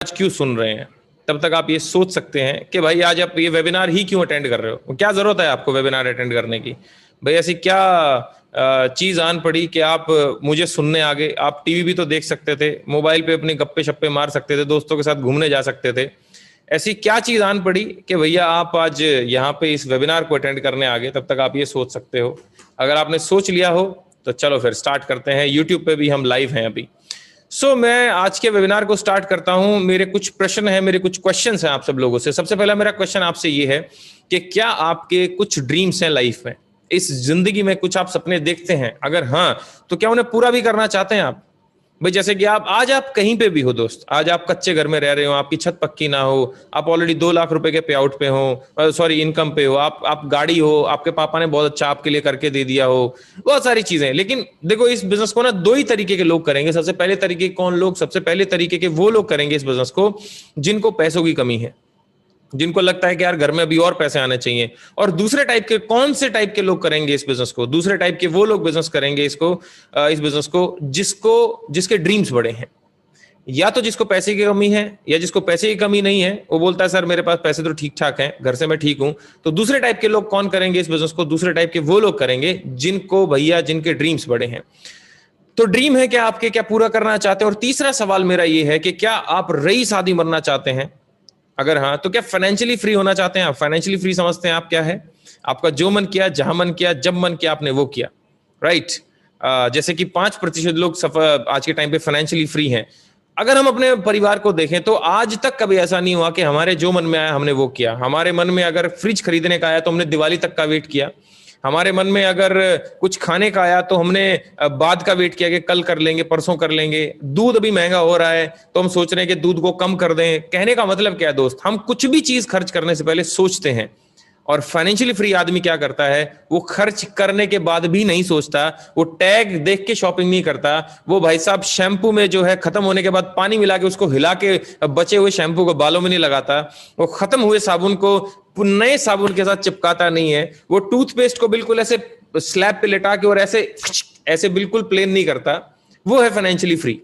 आज क्यों सुन रहे हैं, तब तक आप ये सोच सकते हैं कि भाई आज आप ये वेबिनार ही क्यों अटेंड कर रहे हो, क्या जरूरत है आपको वेबिनार अटेंड करने की। भाई ऐसी क्या चीज आन पड़ी कि आप मुझे सुनने आ गए। आप टीवी भी तो देख सकते थे, मोबाइल पे अपने गप्पे शप्पे मार सकते थे, दोस्तों के साथ घूमने जा सकते थे। ऐसी क्या चीज आन पड़ी कि भैया आप आज यहाँ पे इस वेबिनार को अटेंड करने आ गए। तब तक आप ये सोच सकते हो। अगर आपने सोच लिया हो तो चलो फिर स्टार्ट करते हैं। यूट्यूब पे भी हम लाइव हैं अभी। मैं आज के वेबिनार को स्टार्ट करता हूं। मेरे कुछ प्रश्न हैं, मेरे कुछ क्वेश्चंस हैं आप सब लोगों से। सबसे पहला मेरा क्वेश्चन आपसे ये है कि क्या आपके कुछ ड्रीम्स हैं लाइफ में, इस जिंदगी में कुछ आप सपने देखते हैं? अगर हाँ, तो क्या उन्हें पूरा भी करना चाहते हैं आप? भाई जैसे कि आप कहीं पे भी हो दोस्त, आज आप कच्चे घर में रह रहे हो, आपकी छत पक्की ना हो, आप ऑलरेडी 2 लाख रुपए के पे आउट पे हो, सॉरी इनकम पे हो, आप गाड़ी हो, आपके पापा ने बहुत अच्छा आपके लिए करके दे दिया हो, बहुत सारी चीजें। लेकिन देखो इस बिजनेस को ना दो ही तरीके के लोग करेंगे। सबसे पहले तरीके कौन लोग? सबसे पहले तरीके के वो लोग करेंगे इस बिजनेस को जिनको पैसों की कमी है, जिनको लगता है कि यार घर में अभी और पैसे आने चाहिए। और दूसरे टाइप के कौन से टाइप के लोग करेंगे इस बिजनेस को? दूसरे टाइप के वो लोग बिजनेस करेंगे इस बिजनेस को जिसके ड्रीम्स बड़े हैं। या तो जिसको पैसे की कमी है, या जिसको पैसे की कमी नहीं है, वो बोलता है सर मेरे पास पैसे तो ठीक ठाक हैं, घर से मैं ठीक हूं। तो दूसरे टाइप के लोग कौन करेंगे इस बिजनेस को? दूसरे टाइप के वो लोग करेंगे जिनके ड्रीम्स बड़े हैं। तो ड्रीम है क्या आपके, क्या पूरा करना चाहते हैं? और तीसरा सवाल मेरा ये है कि क्या आप रईस आदमी बनना चाहते हैं? अगर हाँ, तो क्या फाइनेंशियली फ्री होना चाहते हैं आप? फाइनेंशियली फ्री समझते हैं आप क्या है? आपका जो मन किया, जहां मन किया, जब मन किया, आपने वो किया, राइट। जैसे कि 5% लोग आज के टाइम पे फाइनेंशियली फ्री हैं। अगर हम अपने परिवार को देखें तो आज तक कभी ऐसा नहीं हुआ कि हमारे जो मन में आया हमने वो किया। हमारे मन में अगर फ्रिज खरीदने का आया तो हमने दिवाली तक का वेट किया। हमारे मन में अगर कुछ खाने का आया तो हमने बाद का वेट किया कि कल कर लेंगे, परसों कर लेंगे। दूध अभी महंगा हो रहा है तो हम सोच रहे हैं कि दूध को कम कर दें। कहने का मतलब क्या है दोस्त? हम कुछ भी चीज खर्च करने से पहले सोचते हैं। और फाइनेंशियली फ्री आदमी क्या करता है? वो खर्च करने के बाद भी नहीं सोचता, वो टैग देख के शॉपिंग नहीं करता। वो भाई साहब शैम्पू में जो है खत्म होने के बाद पानी मिला के उसको हिला के बचे हुए शैम्पू को बालों में नहीं लगाता। वो खत्म हुए साबुन को नए साबुन के साथ चिपकाता नहीं है। वो टूथपेस्ट को बिल्कुल ऐसे स्लैब पे लेटा के और ऐसे ऐसे बिल्कुल प्लेन नहीं करता। वो है फाइनेंशियली फ्री।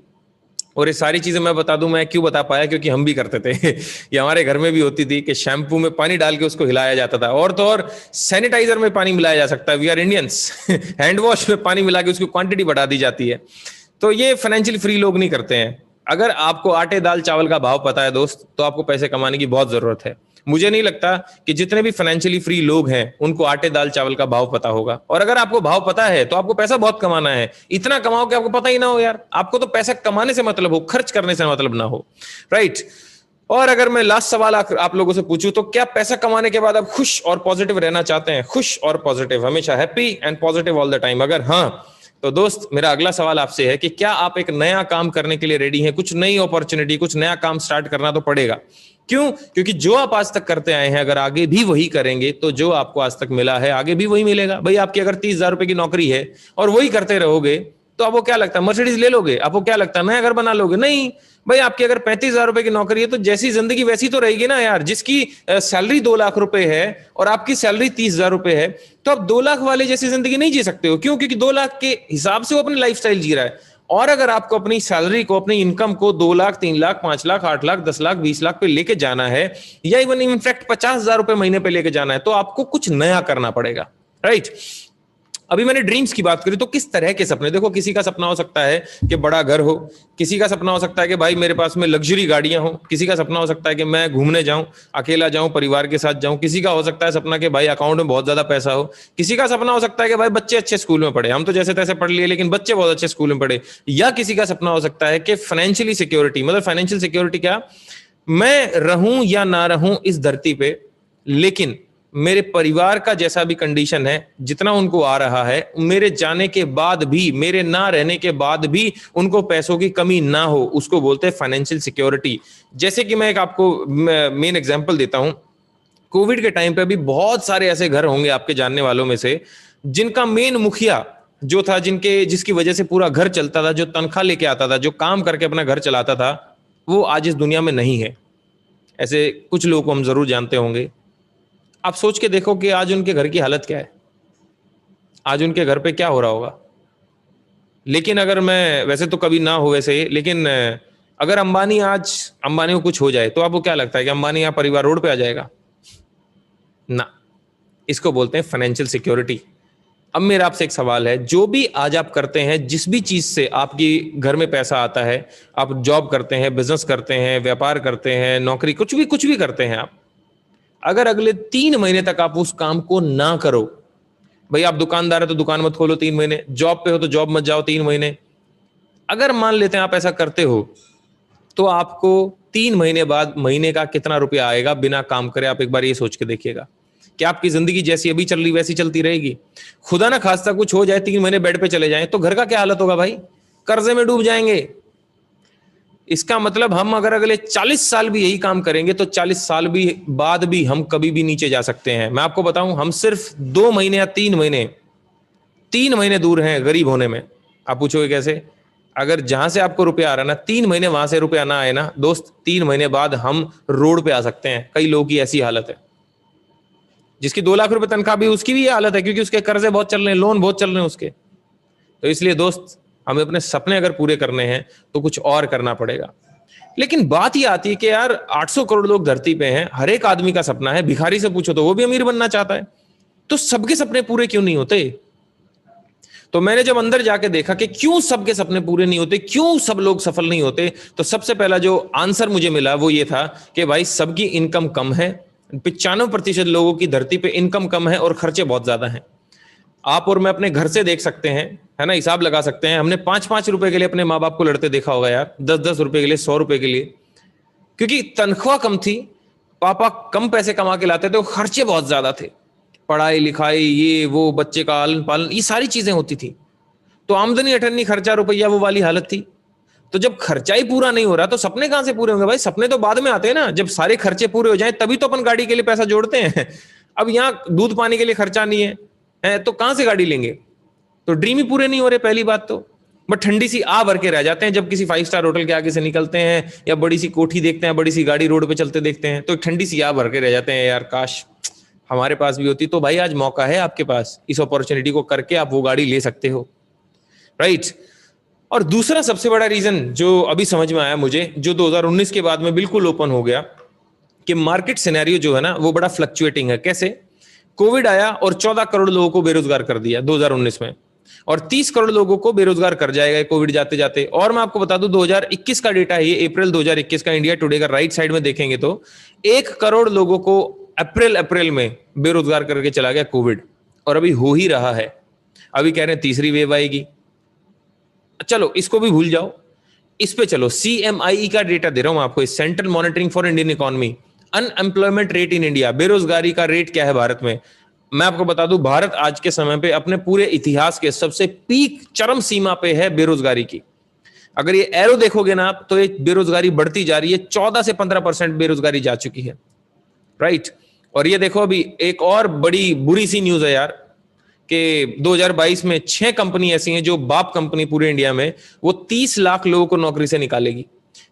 और ये सारी चीजें मैं बता दूं, मैं क्यों बता पाया? क्योंकि हम भी करते थे ये हमारे घर में भी होती थी कि शैम्पू में पानी डाल के उसको हिलाया जाता था। और तो और सैनिटाइजर में पानी मिलाया जा सकता है, we are Indians hand wash में पानी मिला के उसकी क्वांटिटी बढ़ा दी जाती है। तो ये फाइनेंशियली फ्री लोग नहीं करते हैं। अगर आपको आटे दाल चावल का भाव पता है दोस्त, तो आपको पैसे कमाने की बहुत जरूरत है। मुझे नहीं लगता कि जितने भी फाइनेंशियली फ्री लोग हैं उनको आटे दाल चावल का भाव पता होगा। और अगर आपको भाव पता है तो आपको पैसा बहुत कमाना है। इतना कमाओ कि आपको पता ही ना हो यार। आपको तो पैसा कमाने से मतलब हो, खर्च करने से मतलब ना हो, राइट। और अगर मैं लास्ट सवाल आप लोगों से पूछूं तो क्या पैसा कमाने के बाद आप खुश और पॉजिटिव रहना चाहते हैं? खुश और पॉजिटिव, हमेशा happy and positive all the time. अगर हाँ, तो दोस्त मेरा अगला सवाल आपसे है कि क्या आप एक नया काम करने के लिए रेडी हैं? कुछ नई अपॉर्चुनिटी, कुछ नया काम स्टार्ट करना तो पड़ेगा। क्यों? क्योंकि जो आप आज तक करते आए हैं अगर आगे भी वही करेंगे तो जो आपको आज तक मिला है आगे भी वही मिलेगा। भाई आपकी अगर 30,000 रुपए की नौकरी है और वही करते रहोगे तो आपको क्या लगता है मर्सिडीज ले लोगे? आपको क्या लगता है नया घर बना लोगे? नहीं भाई। आपकी अगर 35,000 रुपए की नौकरी है तो जैसी जिंदगी वैसी तो रहेगी ना यार। जिसकी सैलरी 2 लाख रुपए है और आपकी सैलरी 30,000 रुपए है, तो आप 2 लाख वाले जैसी जिंदगी नहीं जी सकते हो। क्यों? क्योंकि 2 लाख के हिसाब से वो अपनी लाइफस्टाइल जी रहा है। और अगर आपको अपनी सैलरी को, अपनी इनकम को 2 लाख, 3 लाख, 5 लाख, 8 लाख, 10 लाख, 20 लाख पे लेके जाना है, या इवन इनफैक्ट 50,000 रुपए महीने पे लेके जाना है, तो आपको कुछ नया करना पड़ेगा, राइट। अभी मैंने ड्रीम्स की बात करी तो किस तरह के सपने? देखो किसी का सपना हो सकता है कि बड़ा घर हो, किसी का सपना हो सकता है कि भाई मेरे पास में लग्जरी गाड़ियां हो, किसी का सपना हो सकता है कि मैं घूमने जाऊं, अकेला जाऊं, परिवार के साथ जाऊं, किसी का हो सकता है सपना कि भाई अकाउंट में बहुत ज्यादा पैसा हो, किसी का सपना हो सकता है कि भाई बच्चे अच्छे स्कूल में पढ़े। हम तो जैसे तैसे पढ़ लिए लेकिन बच्चे बहुत अच्छे स्कूल में पढ़े। या किसी का सपना हो सकता है कि फाइनेंशियली सिक्योरिटी, मतलब फाइनेंशियल सिक्योरिटी क्या, मैं रहूं या ना रहूं इस धरती पे, लेकिन मेरे परिवार का जैसा भी कंडीशन है, जितना उनको आ रहा है, मेरे जाने के बाद भी, मेरे ना रहने के बाद भी उनको पैसों की कमी ना हो, उसको बोलते हैं फाइनेंशियल सिक्योरिटी। जैसे कि मैं एक आपको मेन एग्जांपल देता हूं। कोविड के टाइम पे भी बहुत सारे ऐसे घर होंगे आपके जानने वालों में से जिनका मेन मुखिया जो था, जिसकी वजह से पूरा घर चलता था, जो तनख्वाह लेके आता था, जो काम करके अपना घर चलाता था, वो आज इस दुनिया में नहीं है। ऐसे कुछ लोगों को हम जरूर जानते होंगे। आप सोच के देखो कि आज उनके घर की हालत क्या है, आज उनके घर पे क्या हो रहा होगा। लेकिन अगर मैं, वैसे तो कभी ना हो वैसे, लेकिन अगर अंबानी को कुछ हो जाए तो आपको क्या लगता है कि अंबानी या परिवार रोड पे आ जाएगा? ना, इसको बोलते हैं फाइनेंशियल सिक्योरिटी। अब मेरा आपसे एक सवाल है, जो भी आज आप करते हैं, जिस भी चीज से आपकी घर में पैसा आता है, आप जॉब करते हैं, बिजनेस करते हैं, व्यापार करते हैं, नौकरी, कुछ भी करते हैं आप, अगर अगले 3 महीने तक आप उस काम को ना करो, भाई आप दुकानदार है तो दुकान मत खोलो 3 महीने, जॉब पे हो तो जॉब मत जाओ 3 महीने, अगर मान लेते हैं आप ऐसा करते हो, तो आपको 3 महीने बाद महीने का कितना रुपया आएगा बिना काम करे? आप एक बार ये सोच के देखिएगा। क्या आपकी जिंदगी जैसी अभी चल रही वैसी चलती रहेगी? खुदा ना खास्ता कुछ हो जाए, 3 महीने बेड पे चले जाएं, तो घर का क्या हालत होगा भाई? कर्जे में डूब जाएंगे। इसका मतलब हम अगर अगले 40 साल भी यही काम करेंगे तो 40 साल भी बाद भी हम कभी भी नीचे जा सकते हैं। मैं आपको बताऊं, हम सिर्फ 2 महीने या 3 महीने, 3 महीने दूर हैं गरीब होने में। आप पूछोगे कैसे? अगर जहां से आपको रुपया आ रहा है ना, 3 महीने वहां से रुपया ना आए ना दोस्त, 3 महीने बाद हम रोड पे आ सकते हैं। कई लोगों की ऐसी हालत है, जिसकी 2 लाख रुपए तनख्वाह भी, उसकी भी ये हालत है, क्योंकि उसके कर्जे बहुत चल रहे हैं, लोन बहुत चल रहे हैं उसके। तो इसलिए दोस्त, हमें अपने सपने अगर पूरे करने हैं तो कुछ और करना पड़ेगा। लेकिन बात ये आती है कि यार 800 करोड़ लोग धरती पे हैं, हर एक आदमी का सपना है, भिखारी से पूछो तो वो भी अमीर बनना चाहता है, तो सबके सपने पूरे क्यों नहीं होते? तो मैंने जब अंदर जाके देखा कि क्यों सबके सपने पूरे नहीं होते, क्यों सब लोग सफल नहीं होते, तो सबसे पहला जो आंसर मुझे मिला वो ये था कि भाई सबकी इनकम कम है। 95% लोगों की धरती पे इनकम कम है और खर्चे बहुत ज्यादा हैं। आप और मैं अपने घर से देख सकते हैं, है ना, हिसाब लगा सकते हैं। हमने 5-5 रुपए के लिए अपने माँ बाप को लड़ते देखा होगा यार, 10-10 रुपए के लिए, 100 रुपए के लिए, क्योंकि तनख्वाह कम थी, पापा कम पैसे कमा के लाते थे, खर्चे बहुत ज्यादा थे, पढ़ाई लिखाई, ये वो, बच्चे का आलन पालन, ये सारी चीजें होती थी। तो आमदनी अठन्नी, खर्चा रुपया, वो वाली हालत थी। तो जब खर्चा ही पूरा नहीं हो रहा तो सपने कहां से पूरे होंगे भाई? सपने तो बाद में आते हैं ना, जब सारे खर्चे पूरे हो जाएं तभी तो अपन गाड़ी के लिए पैसा जोड़ते हैं। अब यहाँ दूध पानी के लिए खर्चा नहीं है तो कहां से गाड़ी लेंगे? तो ड्रीम ही पूरे नहीं हो रहे, पहली बात तो। बट ठंडी सी आ भर के रह जाते हैं जब किसी 5 स्टार होटल के आगे से निकलते हैं, या बड़ी सी कोठी देखते हैं, बड़ी सी गाड़ी रोड पे चलते देखते हैं, तो ठंडी सी आ भर के रह जाते हैं, यार काश हमारे पास भी होती। तो भाई आज मौका है आपके पास, इस अपॉर्चुनिटी को करके आप वो गाड़ी ले सकते हो, राइट। और दूसरा सबसे बड़ा रीजन जो अभी समझ में आया मुझे, जो 2019 के बाद में बिल्कुल ओपन हो गया, कि मार्केट सिनेरियो जो है ना वो बड़ा फ्लक्चुएटिंग है। कैसे? कोविड आया और 14 करोड़ लोगों को बेरोजगार कर दिया 2019 में, और 30 करोड़ लोगों को बेरोजगार कर जाएगा कोविड जाते जाते। और मैं आपको बता दूं 2021 का डेटा है, ये अप्रैल 2021 का इंडिया टुडे का, राइट साइड में देखेंगे तो 1 करोड़ लोगों को अप्रैल में बेरोजगार करके चला गया कोविड, और अभी हो ही रहा है। अभी कह रहे हैं तीसरी वेव आएगी, चलो इसको भी भूल जाओ, इस पे चलो। CMIE का डेटा दे रहा हूं आपको, central monitoring for Indian economy, unemployment rate in India, बेरोजगारी का रेट क्या है भारत में। मैं आपको बता दूं, भारत आज के समय पे अपने पूरे इतिहास के सबसे पीक चरम सीमा पे है बेरोजगारी की। अगर ये एरो देखोगे ना आप, तो ये बेरोजगारी बढ़ती जा रही है, 14 से 15% बेरोजगारी जा चुकी है, राइट। और ये देखो अभी एक और बड़ी बुरी सी न्यूज है यार, कि 2022 में 6 कंपनी ऐसी हैं जो बाप कंपनी पूरे इंडिया में, वो 30 लाख लोगों को नौकरी से निकालेगी।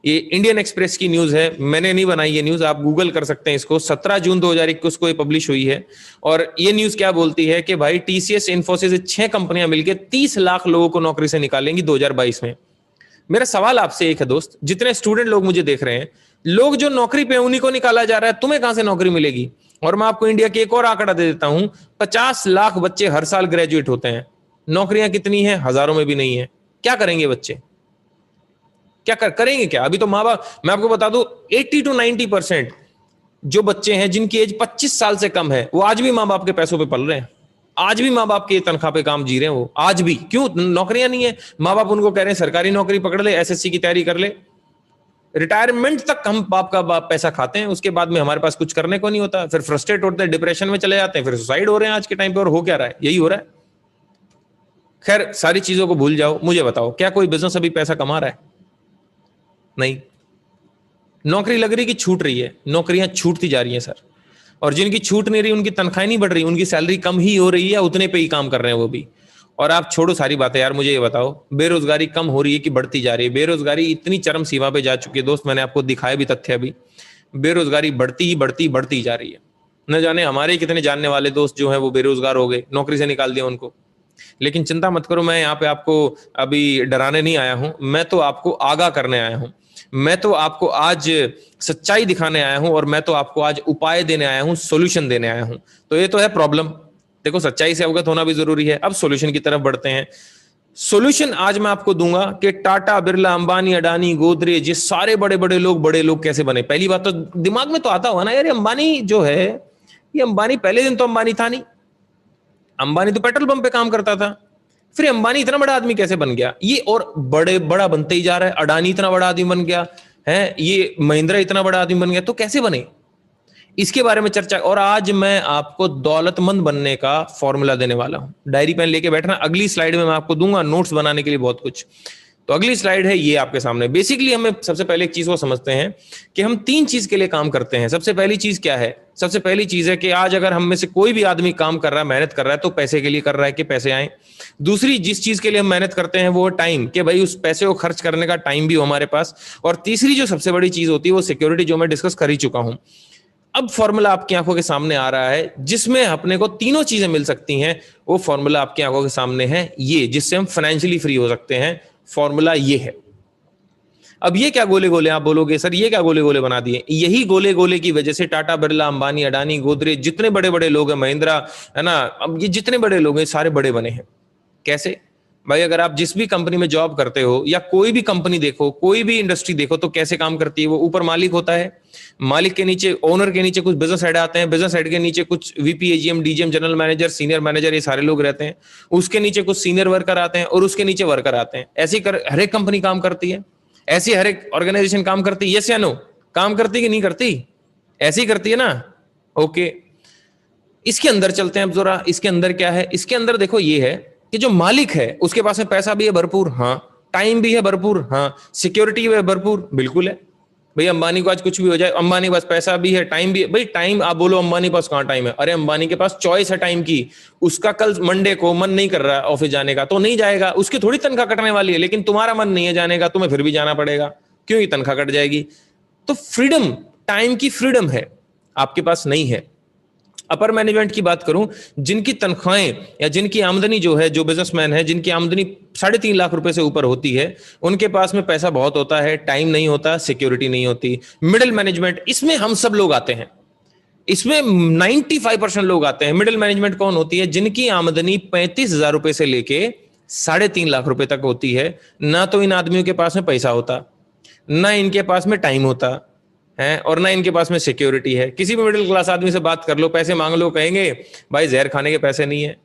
ये इंडियन एक्सप्रेस की न्यूज है, मैंने नहीं बनाई ये न्यूज, आप गूगल कर सकते हैं इसको। 17 जून 2021 को ये पब्लिश हुई है। और ये न्यूज क्या बोलती है कि भाई TCS, इन्फोसिस, 6 कंपनियां मिलकर 30 लाख लोगों को नौकरी से निकालेंगी 2022 में। मेरा सवाल आपसे एक है दोस्त, जितने स्टूडेंट लोग मुझे देख रहे हैं, लोग जो नौकरी पे उन्हीं को निकाला जा रहा है, तुम्हें कहां से नौकरी मिलेगी? और मैं आपको इंडिया की एक और आंकड़ा दे देता हूं, 50 लाख बच्चे हर साल ग्रेजुएट होते हैं, नौकरियां कितनी हैं? हजारों में भी नहीं है। क्या करेंगे बच्चे? क्या करेंगे क्या? अभी तो माँ बाप, मैं आपको बता दूं 80 to 90% जो बच्चे हैं जिनकी एज 25 साल से कम है, वो आज भी माँ बाप के पैसों पे पल रहे हैं, आज भी माँ बाप की तनख्वाह पे काम जी रहे हैं वो, आज भी। क्यों? नौकरियां नहीं है। माँ बाप उनको कह रहे हैं सरकारी नौकरी पकड़ ले, SSC की तैयारी कर ले, रिटायरमेंट तक हम बाप का पैसा खाते हैं, उसके बाद में हमारे पास कुछ करने को नहीं होता, फिर फ्रस्ट्रेट होते हैं, डिप्रेशन में चले जाते हैं, फिर सुसाइड हो रहे हैं आज के टाइम पे। और हो क्या रहा है? यही हो रहा है। खैर सारी चीजों को भूल जाओ, मुझे बताओ क्या कोई बिजनेस अभी पैसा कमा रहा है? नहीं। नौकरी लग रही कि छूट रही है, नौकरियां छूटती जा रही हैं सर। और जिनकी छूट नहीं रही उनकी तनख्वाह नहीं बढ़ रही, उनकी सैलरी कम ही हो रही है, उतने पे ही काम कर रहे हैं वो भी। और आप छोड़ो सारी बातें यार, मुझे ये बताओ बेरोजगारी कम हो रही है कि बढ़ती जा रही है? बेरोजगारी इतनी चरम सीमा पे जा चुकी है दोस्त, मैंने आपको दिखाया भी तथ्य अभी, बेरोजगारी बढ़ती ही जा रही है। न जाने हमारे कितने जानने वाले दोस्त जो हैं वो बेरोजगार हो गए, नौकरी से निकाल दिया उनको। लेकिन चिंता मत करो, मैं यहाँ पे आपको अभी डराने नहीं आया हूं, मैं तो आपको आगाह करने आया हूं मैं तो आपको आज सच्चाई दिखाने आया हूं और मैं तो आपको आज उपाय देने आया हूं, सॉल्यूशन देने आया हूं। तो ये तो है प्रॉब्लम। देखो, सच्चाई से अवगत होना भी जरूरी है। अब सॉल्यूशन की तरफ बढ़ते हैं। सॉल्यूशन आज मैं आपको दूंगा कि टाटा, बिरला, अंबानी, अडानी, गोदरेज, ये सारे बड़े बड़े लोग कैसे बने। पहली बात तो दिमाग में तो आता होगा ना यार, ये अंबानी जो है, ये अंबानी पहले दिन तो अंबानी था नहीं। अंबानी तो पेट्रोल पंप पे काम करता था। फिर अंबानी इतना बड़ा आदमी कैसे बन गया? ये और बड़ा बनते ही जा रहा है। अडानी इतना बड़ा आदमी बन गया है, ये महिंद्रा इतना बड़ा आदमी बन गया, तो कैसे बने? इसके बारे में चर्चा। और आज मैं आपको दौलतमंद बनने का फॉर्मूला देने वाला हूं। डायरी पेन लेके बैठना, अगली स्लाइड में मैं आपको दूंगा नोट्स बनाने के लिए बहुत कुछ। तो अगली स्लाइड है ये आपके सामने। बेसिकली हमें सबसे पहले एक चीज को समझते हैं कि हम 3 चीज के लिए काम करते हैं। सबसे पहली चीज क्या है? सबसे पहली चीज है कि आज अगर हम में से कोई भी आदमी काम कर रहा है, मेहनत कर रहा है, तो पैसे के लिए कर रहा है कि पैसे आए। दूसरी जिस चीज के लिए हम मेहनत करते हैं वो टाइम, कि भाई उस पैसे को खर्च करने का टाइम भी हो हमारे पास। और तीसरी जो सबसे बड़ी चीज होती है वो सिक्योरिटी, जो मैं डिस्कस कर ही चुका हूं। अब फॉर्मूला आपकी आंखों के सामने आ रहा है जिसमें अपने को तीनों चीजें मिल सकती हैं। वो फॉर्मूला आपकी आंखों के सामने है, ये जिससे हम फाइनेंशियली फ्री हो सकते हैं। फॉर्मूला ये है। अब ये क्या गोले गोले, आप बोलोगे सर ये क्या गोले गोले बना दिए? यही गोले गोले की वजह से टाटा, बिरला, अंबानी, अडानी, गोदरेज, जितने बड़े बड़े लोग हैं, महिंद्रा, है ना, अब ये जितने बड़े लोग हैं सारे बड़े बने हैं। कैसे भाई? अगर आप जिस भी कंपनी में जॉब करते हो या कोई भी कंपनी देखो, कोई भी इंडस्ट्री देखो, तो कैसे काम करती है वो? ऊपर मालिक होता है, मालिक के नीचे, ओनर के नीचे कुछ बिजनेस हेड आते हैं, बिजनेस हेड के नीचे कुछ VP, AGM, DGM, general manager, senior manager, ये सारे लोग रहते हैं। उसके नीचे कुछ सीनियर वर्कर आते हैं और उसके नीचे वर्कर आते हैं। ऐसी हर एक कंपनी काम करती है, ऐसी हर एक ऑर्गेनाइजेशन काम करती है। यस या नो? काम करती कि नहीं करती? ऐसी करती है ना? ओके, इसके अंदर चलते हैं अब जरा। इसके अंदर क्या है? इसके अंदर देखो ये है कि जो मालिक है उसके पास में पैसा भी है भरपूर, हाँ, टाइम भी है भरपूर, हाँ, सिक्योरिटी भी है भरपूर, बिल्कुल है। भाई अंबानी को आज कुछ भी हो जाए, अंबानी के पास पैसा भी है, टाइम भी है। भाई टाइम, आप बोलो अंबानी के पास कहाँ टाइम है? अरे अंबानी के पास चॉइस है टाइम की। उसका कल मंडे को मन नहीं कर रहा ऑफिस जाने का तो नहीं जाएगा, उसकी थोड़ी तनख्वाह कटने वाली है। लेकिन तुम्हारा मन नहीं है जाने का, तुम्हें फिर भी जाना पड़ेगा, क्योंकि तनख्वाह कट जाएगी। तो फ्रीडम, टाइम की फ्रीडम है, आपके पास नहीं है। अपर मैनेजमेंट की बात करूं, जिनकी तनख्वाहें या जिनकी आमदनी जो है, जो बिजनेसमैन है जिनकी आमदनी 3.5 लाख रुपए से ऊपर होती है, उनके पास में पैसा बहुत होता है, टाइम नहीं होता, सिक्योरिटी नहीं होती। मिडिल मैनेजमेंट, इसमें हम सब लोग आते हैं। इसमें 95% लोग आते हैं। मिडिल मैनेजमेंट कौन होती है? जिनकी आमदनी 35,000 रुपए से लेके 3.5 लाख रुपए तक होती है। ना तो इन आदमियों के पास में पैसा होता, ना इनके पास में टाइम होता है, और ना इनके पास में सिक्योरिटी है। किसी भी मिडिल क्लास आदमी से बात कर लो, पैसे मांग लो, कहेंगे भाई जहर खाने के पैसे नहीं है।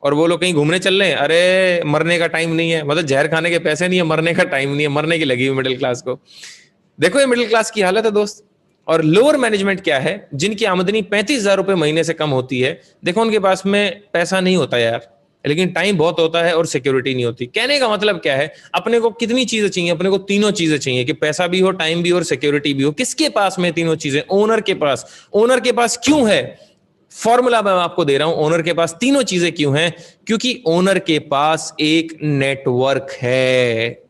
और वो लोग कहीं घूमने चल रहे हैं, अरे मरने का टाइम नहीं है। मतलब जहर खाने के पैसे नहीं है, मरने का टाइम नहीं है, मरने की लगी हुई मिडिल क्लास को। देखो ये मिडिल क्लास की हालत है दोस्त। और लोअर मैनेजमेंट क्या है? जिनकी आमदनी 35,000 रुपए महीने से कम होती है। देखो उनके पास में पैसा नहीं होता यार, लेकिन टाइम बहुत होता है और सिक्योरिटी नहीं होती। कहने का मतलब क्या है? अपने को कितनी चीजें चाहिए? अपने को तीनों चीजें चाहिए, कि पैसा भी हो, टाइम भी हो और सिक्योरिटी भी हो। किसके पास में तीनों चीजें? ओनर के पास। ओनर के पास क्यों है? फॉर्मूला मैं आपको दे रहा हूं, ओनर के पास तीनों चीजें क्यों हैं? क्योंकि ओनर के पास एक नेटवर्क है।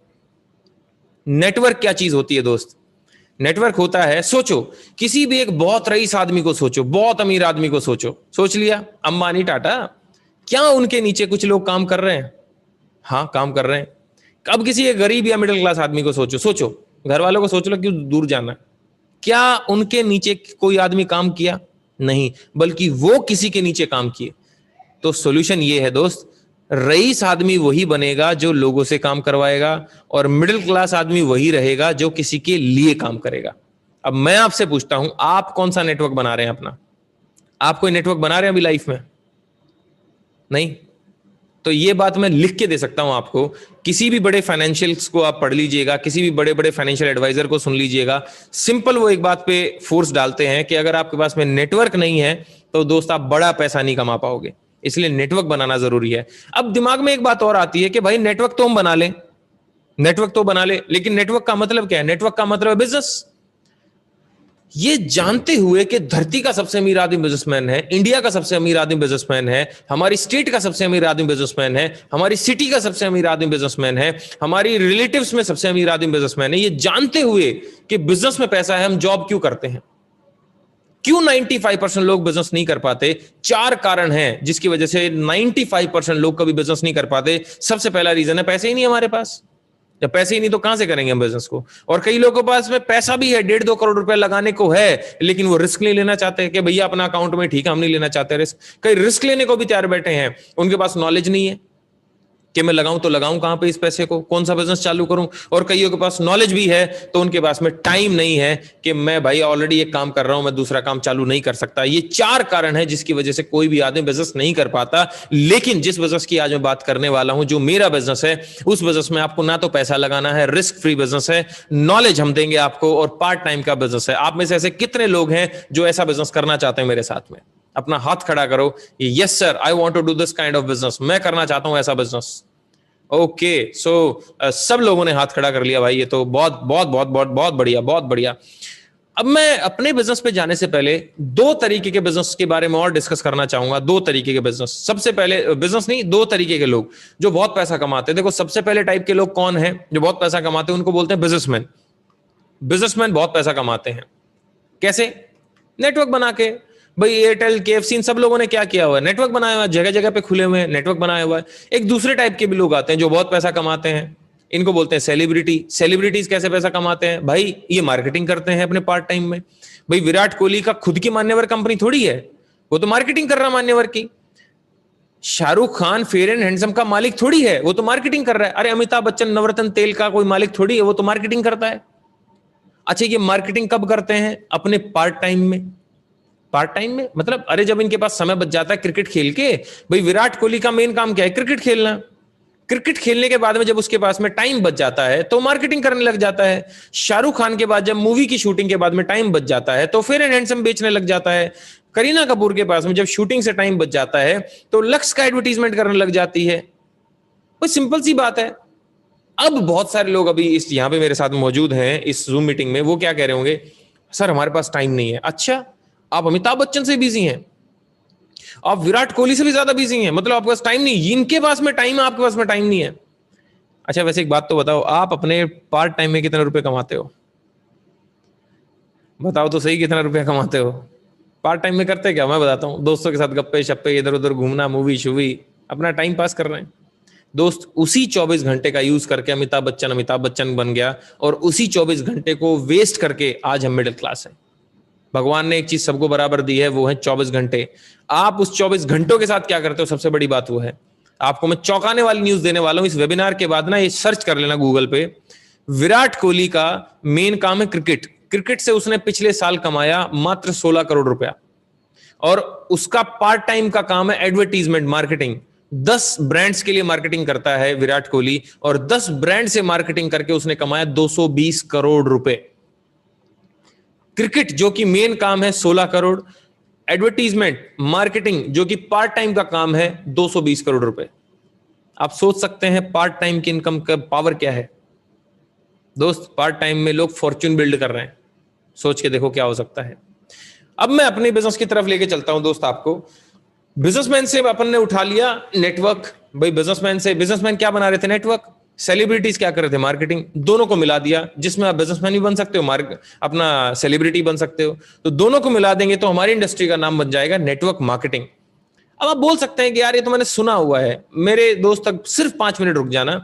नेटवर्क क्या चीज होती है दोस्त? नेटवर्क होता है, सोचो किसी भी एक बहुत रईस आदमी को सोचो, बहुत अमीर आदमी को सोचो, सोच लिया अंबानी, टाटा, क्या उनके नीचे कुछ लोग काम कर रहे हैं? हाँ, काम कर रहे हैं। अब किसी एक गरीब या मिडिल क्लास आदमी को सोचो, सोचो घर वालों को सोच लो, क्यों दूर जाना। क्या उनके नीचे कोई आदमी काम किया? नहीं, बल्कि वो किसी के नीचे काम किए। तो सॉल्यूशन ये है दोस्त, रईस आदमी वही बनेगा जो लोगों से काम करवाएगा, और मिडिल क्लास आदमी वही रहेगा जो किसी के लिए काम करेगा। अब मैं आपसे पूछता हूं, आप कौन सा नेटवर्क बना रहे हैं अपना? आप कोई नेटवर्क बना रहे हैं अभी लाइफ में? नहीं। तो ये बात मैं लिख के दे सकता हूं आपको। किसी भी बड़े फाइनेंशियल्स को आप पढ़ लीजिएगा, किसी भी बड़े बड़े फाइनेंशियल एडवाइजर को सुन लीजिएगा। सिंपल वो एक बात पे फोर्स डालते हैं कि अगर आपके पास में नेटवर्क नहीं है तो दोस्त आप बड़ा पैसा नहीं कमा पाओगे। इसलिए नेटवर्क बनाना जरूरी है। अब दिमाग में एक बात और आती है कि भाई नेटवर्क तो हम बना लें, नेटवर्क तो बना ले, लेकिन नेटवर्क का मतलब क्या है? नेटवर्क का मतलब है बिजनेस। ये जानते हुए कि धरती का सबसे अमीर आदमी बिजनेसमैन है, इंडिया का सबसे अमीर आदमी बिजनेसमैन है, हमारी स्टेट का सबसे अमीर आदमी बिजनेसमैन है, हमारी सिटी का सबसे अमीर आदमी बिजनेसमैन है, हमारी रिलेटिव्स में सबसे अमीर आदमी बिजनेसमैन है, ये जानते हुए कि बिजनेस में पैसा है, हम जॉब क्यों करते हैं? क्यों 95% लोग बिजनेस नहीं कर पाते? 4 कारण हैं जिसकी वजह से 95% लोग कभी बिजनेस नहीं कर पाते। सबसे पहला रीजन है पैसे ही नहीं हमारे पास। जब पैसे ही नहीं तो कहां से करेंगे हम बिजनेस को। और कई लोगों के पास में पैसा भी है, 1.5-2 करोड़ रुपया लगाने को है, लेकिन वो रिस्क नहीं लेना चाहते कि भैया अपना अकाउंट में, ठीक है हम नहीं लेना चाहते रिस्क। कई रिस्क लेने को भी तैयार बैठे हैं, उनके पास नॉलेज नहीं है कि मैं लगाऊं तो लगाऊं कहां पे इस पैसे को, कौन सा बिजनेस चालू करूं। और कईयों के पास नॉलेज भी है तो उनके पास में टाइम नहीं है कि मैं भाई ऑलरेडी एक काम कर रहा हूं, मैं दूसरा काम चालू नहीं कर सकता। ये 4 कारण है जिसकी वजह से कोई भी आदमी बिजनेस नहीं कर पाता। लेकिन जिस बिजनेस की आज मैं बात करने वाला हूं, जो मेरा बिजनेस है, उस बिजनेस में आपको ना तो पैसा लगाना है, रिस्क फ्री बिजनेस है, नॉलेज हम देंगे आपको, और पार्ट टाइम का बिजनेस है। आप में से ऐसे कितने लोग हैं जो ऐसा बिजनेस करना चाहते हैं मेरे साथ में? अपना हाथ खड़ा करो, yes sir I want to do this kind of business, मैं करना चाहता हूं ऐसा बिजनेस। ओके सो सब लोगों ने हाथ खड़ा कर लिया भाई, ये तो बहुत बहुत बहुत बहुत बहुत बढ़िया, बहुत बढ़िया। अब मैं अपने बिजनेस पे जाने से पहले 2 तरीके के बिजनेस के बारे में और डिस्कस करना चाहूंगा। 2 तरीके के बिजनेस, सबसे पहले बिजनेस नहीं, 2 तरीके के लोग जो बहुत पैसा कमाते हैं। देखो सबसे पहले टाइप के लोग कौन है जो बहुत पैसा कमाते हैं? उनको बोलते हैं बिजनेसमैन। बिजनेसमैन बहुत पैसा कमाते हैं। कैसे? नेटवर्क बना के। भाई एयरटेल, केएफसी, इन सब लोगों ने क्या किया हुआ है? नेटवर्क बनाया हुआ है, जगह जगह पे खुले हुए हैं, नेटवर्क बनाया हुआ है। एक दूसरे टाइप के भी लोग आते हैं जो बहुत पैसा कमाते हैं, इनको बोलते हैं सेलिब्रिटी। सेलिब्रिटीज कैसे पैसा कमाते हैं भाई? ये मार्केटिंग करते हैं अपने पार्ट टाइम में। भाई विराट कोहली का खुद की मान्यवर कंपनी थोड़ी है, वो तो मार्केटिंग कर रहा है मान्यवर की। Shahrukh Khan fair and handsome का मालिक थोड़ी है, वो तो मार्केटिंग कर रहा है। अरे अमिताभ बच्चन नवरत्न तेल का कोई मालिक थोड़ी है, वो तो मार्केटिंग करता है। अच्छा ये मार्केटिंग कब करते हैं? अपने पार्ट टाइम में। पार्ट टाइम में मतलब अरे जब इनके पास समय बच जाता है क्रिकेट खेल के। भाई विराट कोहली का मेन काम क्या है? क्रिकेट खेलना। क्रिकेट खेलने के बाद में जब उसके पास में टाइम बच जाता है तो मार्केटिंग करने लग जाता है। शाहरुख खान के बाद जब मूवी की शूटिंग के बाद में टाइम बच जाता है तो फेयर एंड हैंडसम बेचने लग जाता है। करीना कपूर के पास में जब शूटिंग से टाइम बच जाता है तो लक्स का एडवर्टीजमेंट करने लग जाती है। कोई सिंपल सी बात है। अब बहुत सारे लोग अभी इस यहां पे मेरे साथ मौजूद हैं इस जूम मीटिंग में, वो क्या कह रहे होंगे? सर हमारे पास टाइम नहीं है। अच्छा आप अमिताभ बच्चन से बिजी हैं, आप विराट कोहली से भी ज्यादा बिजी हैं, मतलब आपके पास टाइम नहीं। इनके पास में टाइम है, आपके पास में टाइम नहीं है। अच्छा वैसे एक बात तो बताओ, आप अपने पार्ट टाइम में कितने रुपए कमाते हो? बताओ तो सही, कितना रुपया कमाते हो? पार्ट टाइम में करते क्या? मैं बताता हूँ, दोस्तों के साथ गप्पे शप्पे, इधर उधर घूमना, मूवी शूवी, अपना टाइम पास कर रहे हैं। दोस्त उसी 24 घंटे का यूज करके अमिताभ बच्चन बन गया, और उसी 24 घंटे को वेस्ट करके आज हम मिडिल क्लास हैं। भगवान ने एक चीज सबको बराबर दी है, वो है 24 घंटे। आप उस 24 घंटों के साथ क्या करते हो? सबसे बड़ी बात वो है। आपको मैं चौंकाने वाली न्यूज देने वाला हूं इस वेबिनार के बाद ना, ये सर्च कर लेना गूगल पे। विराट कोहली का मेन काम है क्रिकेट। क्रिकेट से उसने पिछले साल कमाया मात्र 16 करोड़ रुपया, और उसका पार्ट टाइम का काम है एडवर्टीजमेंट, मार्केटिंग। 10 ब्रांड्स के लिए मार्केटिंग करता है विराट कोहली, और 10 ब्रांड से मार्केटिंग करके उसने कमाया 220 करोड़ रुपए। क्रिकेट जो कि मेन काम है 16 करोड़, एडवर्टीजमेंट मार्केटिंग जो कि पार्ट टाइम का काम है 220 करोड़ रुपए। आप सोच सकते हैं पार्ट टाइम की इनकम का पावर क्या है। दोस्त पार्ट टाइम में लोग फॉर्च्यून बिल्ड कर रहे हैं, सोच के देखो क्या हो सकता है। अब मैं अपने बिजनेस की तरफ लेके चलता हूं दोस्त आपको। बिजनेसमैन से अपन ने उठा लिया नेटवर्क। भाई बिजनेसमैन क्या बना रहे थे? नेटवर्क। सेलिब्रिटीज क्या कर रहे थे? मार्केटिंग। दोनों को मिला दिया, जिसमें आप बिजनेसमैन भी बन सकते हो, अपना सेलिब्रिटी बन सकते हो। तो दोनों को मिला देंगे तो हमारी इंडस्ट्री का नाम बन जाएगा नेटवर्क मार्केटिंग। अब आप बोल सकते हैं कि यार ये तो मैंने सुना हुआ है। मेरे दोस्त तक सिर्फ 5 मिनट रुक जाना,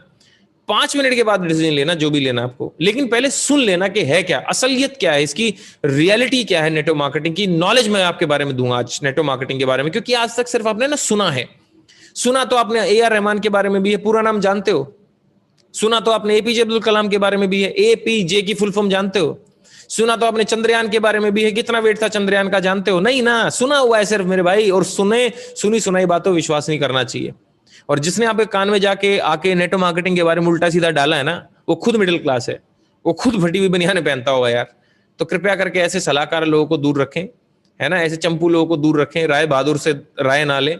5 मिनट के बाद डिसीजन लेना जो भी लेना आपको, लेकिन पहले सुन लेना कि है क्या, असलियत क्या है, इसकी रियलिटी क्या है। नेटवर्क मार्केटिंग की नॉलेज मैं आपके बारे में दूंगा आज, नेटवर्क मार्केटिंग के बारे में, क्योंकि आज तक सिर्फ आपने ना सुना है। सुना तो आपने ए आर रहमान के बारे में भी है, पूरा नाम जानते हो। सुना तो आपने एपीजे अब्दुल कलाम के बारे में भी है, एपीजे की फुल फॉर्म जानते हो। सुना तो आपने चंद्रयान के बारे में भी है, कितना वेट था चंद्रयान का जानते हो? नहीं ना, सुना हुआ है सिर्फ मेरे भाई। और सुनी सुनाई बातों पर विश्वास नहीं करना चाहिए। और जिसने आपके कान में जाके आके नेटवर्क मार्केटिंग के बारे में उल्टा सीधा डाला है ना, वो खुद मिडिल क्लास है, वो खुद फटी हुई बनियाने पहनता होगा यार। तो कृपया करके ऐसे सलाहकार लोगों को दूर रखें, है ना, ऐसे चंपू लोगों को दूर रखें। राय बहादुर से राय ना लें,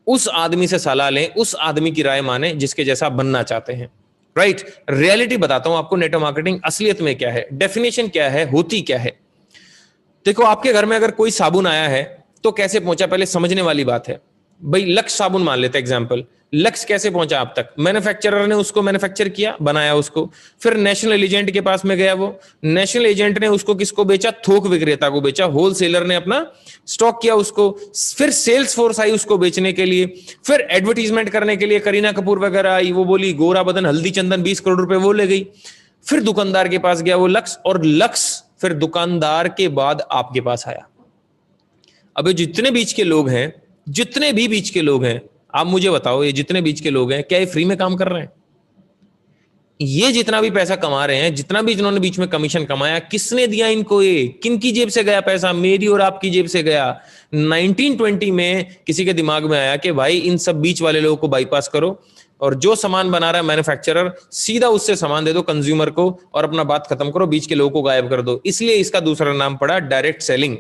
उस आदमी से सलाह लें, उस आदमी की राय माने जिसके जैसा बनना चाहते हैं। राइट। रियलिटी बताता हूं आपको, नेटवर्क मार्केटिंग असलियत में क्या है, डेफिनेशन क्या है, होती क्या है। देखो आपके घर में अगर कोई साबुन आया है तो कैसे पहुंचा, पहले समझने वाली बात है। भाई लक्स साबुन मान लेते एग्जाम्पल। लक्स कैसे पहुंचा आप तक? मैन्युफैक्चरर ने उसको मैन्युफैक्चर किया, बनाया उसको, फिर नेशनल एजेंट के पास में गया, वो नेशनल एजेंट ने उसको किसको बेचा? थोक विक्रेता को बेचा, होलसेलर ने अपना स्टॉक किया उसको, फिर सेल्स फोर्स आई उसको बेचने के लिए, फिर एडवर्टीजमेंट करने के लिए करीना कपूर वगैरह आई, वो बोली गोरा बदन हल्दी चंदन 20 करोड़ रुपए वो ले गई, फिर दुकानदार के पास गया वो लक्स, और लक्स फिर दुकानदार के बाद आपके पास आया। अब जितने बीच के लोग हैं, जितने भी बीच के लोग हैं, आप मुझे बताओ, ये जितने बीच के लोग हैं, क्या ये फ्री में काम कर रहे हैं? ये जितना भी पैसा कमा रहे हैं, जितना भी इन्होंने बीच में कमीशन कमाया, किसने दिया इनको? ये किनकी जेब से गया पैसा? मेरी और आपकी जेब से गया। 1920 में किसी के दिमाग में आया कि भाई इन सब बीच वाले लोगों को बाईपास करो, और जो सामान बना रहा है मैन्युफैक्चरर, सीधा उससे सामान दे दो कंज्यूमर को, और अपना बात खत्म करो, बीच के लोगों को गायब कर दो। इसलिए इसका दूसरा नाम पड़ा direct selling.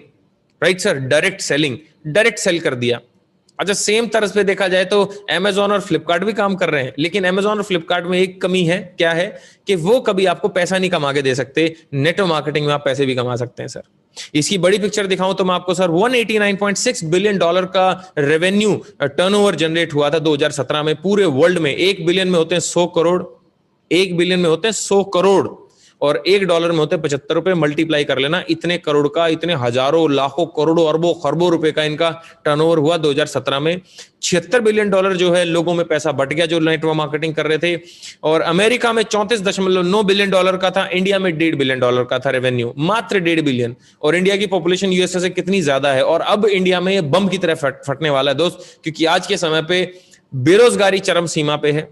Right sir, direct selling, direct sell कर दिया। अच्छा, सेम तरह पे देखा जाए तो Amazon और फ्लिपकार्ट भी काम कर रहे हैं, लेकिन Amazon और फ्लिपकार्ट में एक कमी है, क्या है? कि वो कभी आपको पैसा नहीं कमा के दे सकते, नेटवर्क मार्केटिंग में आप पैसे भी कमा सकते हैं सर। इसकी बड़ी पिक्चर दिखाऊं तो मैं आपको सर, $189.6 बिलियन का रेवेन्यू टर्नओवर जनरेट हुआ था 2017 में पूरे वर्ल्ड में। 1 बिलियन में होते हैं 100 करोड़, 1 बिलियन में होते हैं 100 करोड़, और $1 में होते 75 रुपए। मल्टीप्लाई कर लेना, इतने करोड़ का, इतने हजारों लाखों करोड़ों अरबों खरबों रुपए का इनका टर्नओवर हुआ 2017 में। $76 बिलियन जो है लोगों में पैसा बट गया जो नेटवर्क मार्केटिंग कर रहे थे। और अमेरिका में $34.9 बिलियन का था, इंडिया में $1.5 बिलियन का था रेवेन्यू, मात्र 1.5 बिलियन। और इंडिया की पॉपुलेशन यूएसए से कितनी ज्यादा है, और अब इंडिया में ये बम की तरह फटने वाला है दोस्त, क्योंकि आज के समय पे बेरोजगारी चरम सीमा पे है,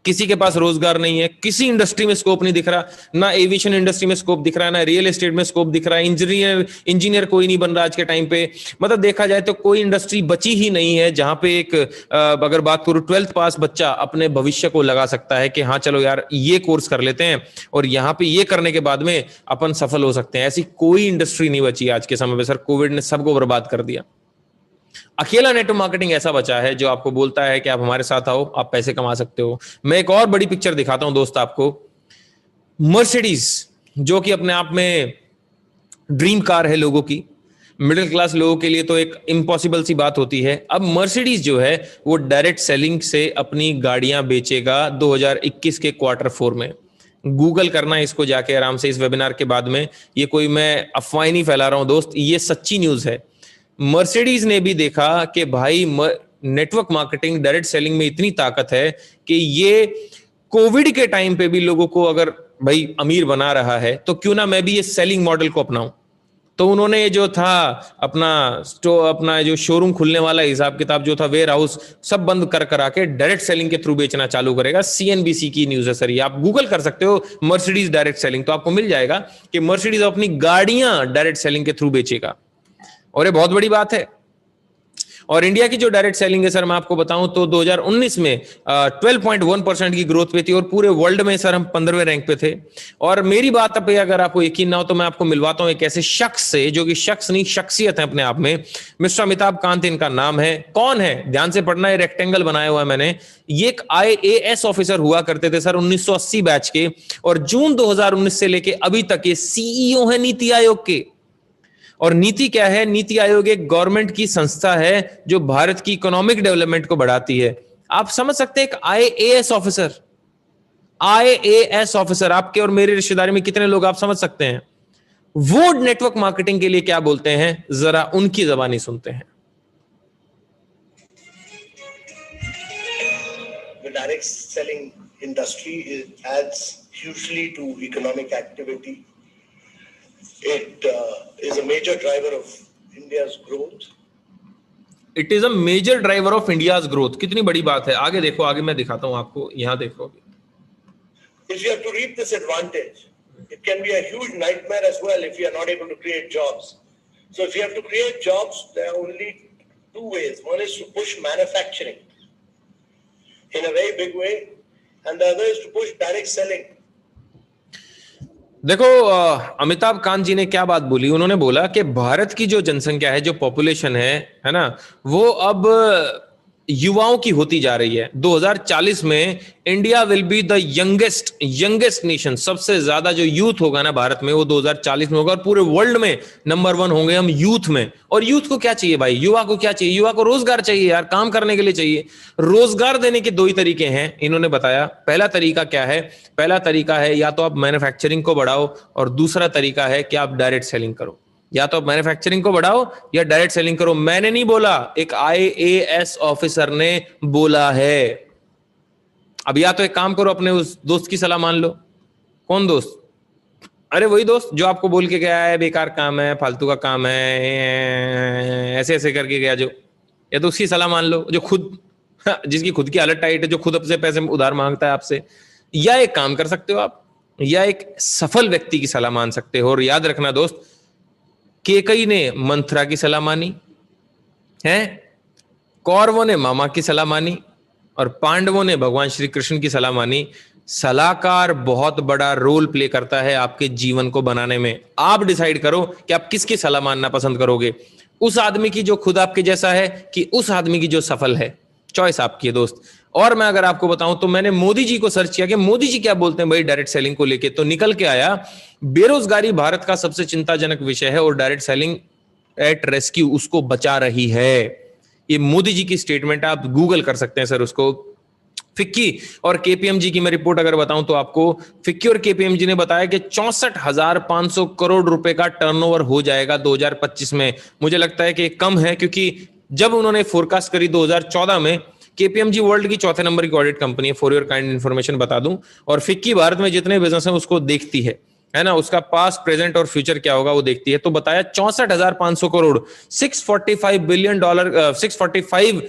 किसी के पास रोजगार नहीं है, किसी इंडस्ट्री में स्कोप नहीं दिख रहा, ना एविएशन इंडस्ट्री में स्कोप दिख रहा है, ना रियल एस्टेट में स्कोप दिख रहा है, इंजीनियर कोई नहीं बन रहा आज के टाइम पे। मतलब देखा जाए तो कोई इंडस्ट्री बची ही नहीं है जहां पे एक अगर बात करूं 12th पास बच्चा अपने भविष्य को लगा सकता है कि हाँ चलो यार ये कोर्स कर लेते हैं और यहाँ पे ये करने के बाद में अपन सफल हो सकते हैं। ऐसी कोई इंडस्ट्री नहीं बची आज के समय पे सर, कोविड ने सबको बर्बाद कर दिया। अकेला नेटवर्क मार्केटिंग ऐसा बचा है जो आपको बोलता है कि आप हमारे साथ आओ, आप पैसे कमा सकते हो। मैं एक और बड़ी पिक्चर दिखाता हूं दोस्त आपको। मर्सिडीज, जो कि अपने आप में ड्रीम कार है लोगों की, मिडिल क्लास लोगों के लिए तो एक इम्पॉसिबल सी बात होती है। अब मर्सिडीज जो है वो डायरेक्ट सेलिंग से अपनी गाड़ियां बेचेगा 2021 के Q4 में। गूगल करना इसको जाके आराम से इस वेबिनार के बाद में। ये कोई मैं अफवाह नहीं फैला रहा हूं दोस्त, ये सच्ची न्यूज है। मर्सिडीज ने भी देखा कि भाई नेटवर्क मार्केटिंग, डायरेक्ट सेलिंग में इतनी ताकत है कि ये कोविड के टाइम पे भी लोगों को अगर भाई अमीर बना रहा है तो क्यों ना मैं भी ये सेलिंग मॉडल को अपनाऊं। तो उन्होंने जो था अपना जो शोरूम खुलने वाला हिसाब किताब जो था, वेयर हाउस सब बंद कर करा के डायरेक्ट सेलिंग के थ्रू बेचना चालू करेगा। CNBC की न्यूज है सर, ये आप गूगल कर सकते हो, मर्सिडीज डायरेक्ट सेलिंग, तो आपको मिल जाएगा कि मर्सिडीज अपनी गाड़ियां डायरेक्ट सेलिंग के थ्रू बेचेगा, और ये बहुत बड़ी बात है। और इंडिया की जो डायरेक्ट सेलिंग है सर, मैं आपको बताऊं तो 2019 में 12.1% की ग्रोथ पे थी, और पूरे वर्ल्ड में सर हम 15वें रैंक पे थे। और मेरी बात पे अगर आपको यकीन ना हो तो मैं आपको मिलवाता हूं एक ऐसे शख्स से, जो कि शख्स नहीं शख्सियत है अपने आप में। मिस्टर अमिताभ कांत इनका नाम है। कौन है? ध्यान से पढ़ना, है रेक्टेंगल बनाया हुआ है मैंने। ये एक IAS ऑफिसर हुआ करते थे सर 1980 बैच के, और जून 2019 से लेके अभी तक ये CEO है नीति आयोग के। और नीति क्या है? नीति आयोग एक गवर्नमेंट की संस्था है जो भारत की इकोनॉमिक डेवलपमेंट को बढ़ाती है। आप समझ सकते हैं, एक IAS ऑफिसर, आपके और मेरी रिश्तेदारी में कितने लोग आप समझ सकते हैं, वो नेटवर्क मार्केटिंग के लिए क्या बोलते हैं, जरा उनकी ज़बानी सुनते हैं। The direct selling industry adds hugely to economic activity. It is a major driver of India's growth. It is a major driver of India's growth. कितनी बड़ी बात है। आगे देखो, आगे मैं दिखाता हूं आपको, यहां देखो। If you have to reap this advantage, it can be a huge nightmare as well if you are not able to create jobs. So if you have to create jobs, there are only two ways. One is to push manufacturing in a very big way, and the other is to push direct selling. देखो अमिताभ कांत जी ने क्या बात बोली। उन्होंने बोला कि भारत की जो जनसंख्या है, जो पॉपुलेशन है ना, वो अब युवाओं की होती जा रही है। 2040 में India will be the youngest nation, सबसे ज्यादा जो यूथ होगा ना भारत में वो 2040 में होगा, और पूरे वर्ल्ड में नंबर 1 होंगे हम यूथ में। और यूथ को क्या चाहिए भाई, युवा को क्या चाहिए, युवा को रोजगार चाहिए यार, काम करने के लिए चाहिए। रोजगार देने के 2 ही तरीके हैं इन्होंने बताया। पहला तरीका क्या है, पहला तरीका है या तो आप मैन्युफैक्चरिंग को बढ़ाओ, और दूसरा तरीका है कि आप डायरेक्ट सेलिंग करो। या तो मैन्युफैक्चरिंग को बढ़ाओ या डायरेक्ट सेलिंग करो। मैंने नहीं बोला, एक IAS ऑफिसर ने बोला है। अब या तो एक काम करो, अपने उस दोस्त की सलाह मान लो। कौन दोस्त? अरे वही दोस्त जो आपको बोल के गया है बेकार काम है, फालतू का काम है, ऐसे ऐसे करके गया जो। या तो उसकी सलाह मान लो जो खुद जिसकी खुद की हालत टाइट है, जो खुद अपने पैसे उधार मांगता है आपसे। या एक काम कर सकते हो आप, या एक सफल व्यक्ति की सलाह मान सकते हो। और याद रखना दोस्त, केकई ने मंथरा की सलाह मानी है, कौरवों ने मामा की सलाह मानी, और पांडवों ने भगवान श्री कृष्ण की सलाह मानी। सलाहकार बहुत बड़ा रोल प्ले करता है आपके जीवन को बनाने में। आप डिसाइड करो कि आप किसकी सलाह मानना पसंद करोगे, उस आदमी की जो खुद आपके जैसा है, कि उस आदमी की जो सफल है। चॉइस आपकी है दोस्त। और मैं अगर आपको बताऊं तो मैंने मोदी जी को सर्च किया कि मोदी जी क्या बोलते हैं भाई डायरेक्ट सेलिंग को लेके, तो निकल के आया बेरोजगारी भारत का सबसे चिंताजनक विषय है और डायरेक्ट सेलिंग एट रेस्क्यू उसको बचा रही है। ये मोदी जी की स्टेटमेंट, आप गूगल कर सकते हैं सर उसको। फिक्की और केपीएमजी की मैं रिपोर्ट अगर बताऊं तो आपको, फिक्की और केपीएमजी ने बताया कि 64,500 करोड़ रुपए का टर्नओवर हो जाएगा 2025 में। मुझे लगता है कि कम है, क्योंकि जब उन्होंने फोरकास्ट करी 2014 में, केपीएमजी वर्ल्ड की 4थे नंबर की ऑडिट कंपनी है, फॉर योर काइंड इन्फॉर्मेशन बता दूं, और फिक्की भारत में जितने बिजनेस है उसको देखती है ना, उसका पास्ट प्रेजेंट और फ्यूचर क्या होगा वो देखती है। तो बताया 64,500 करोड़, $645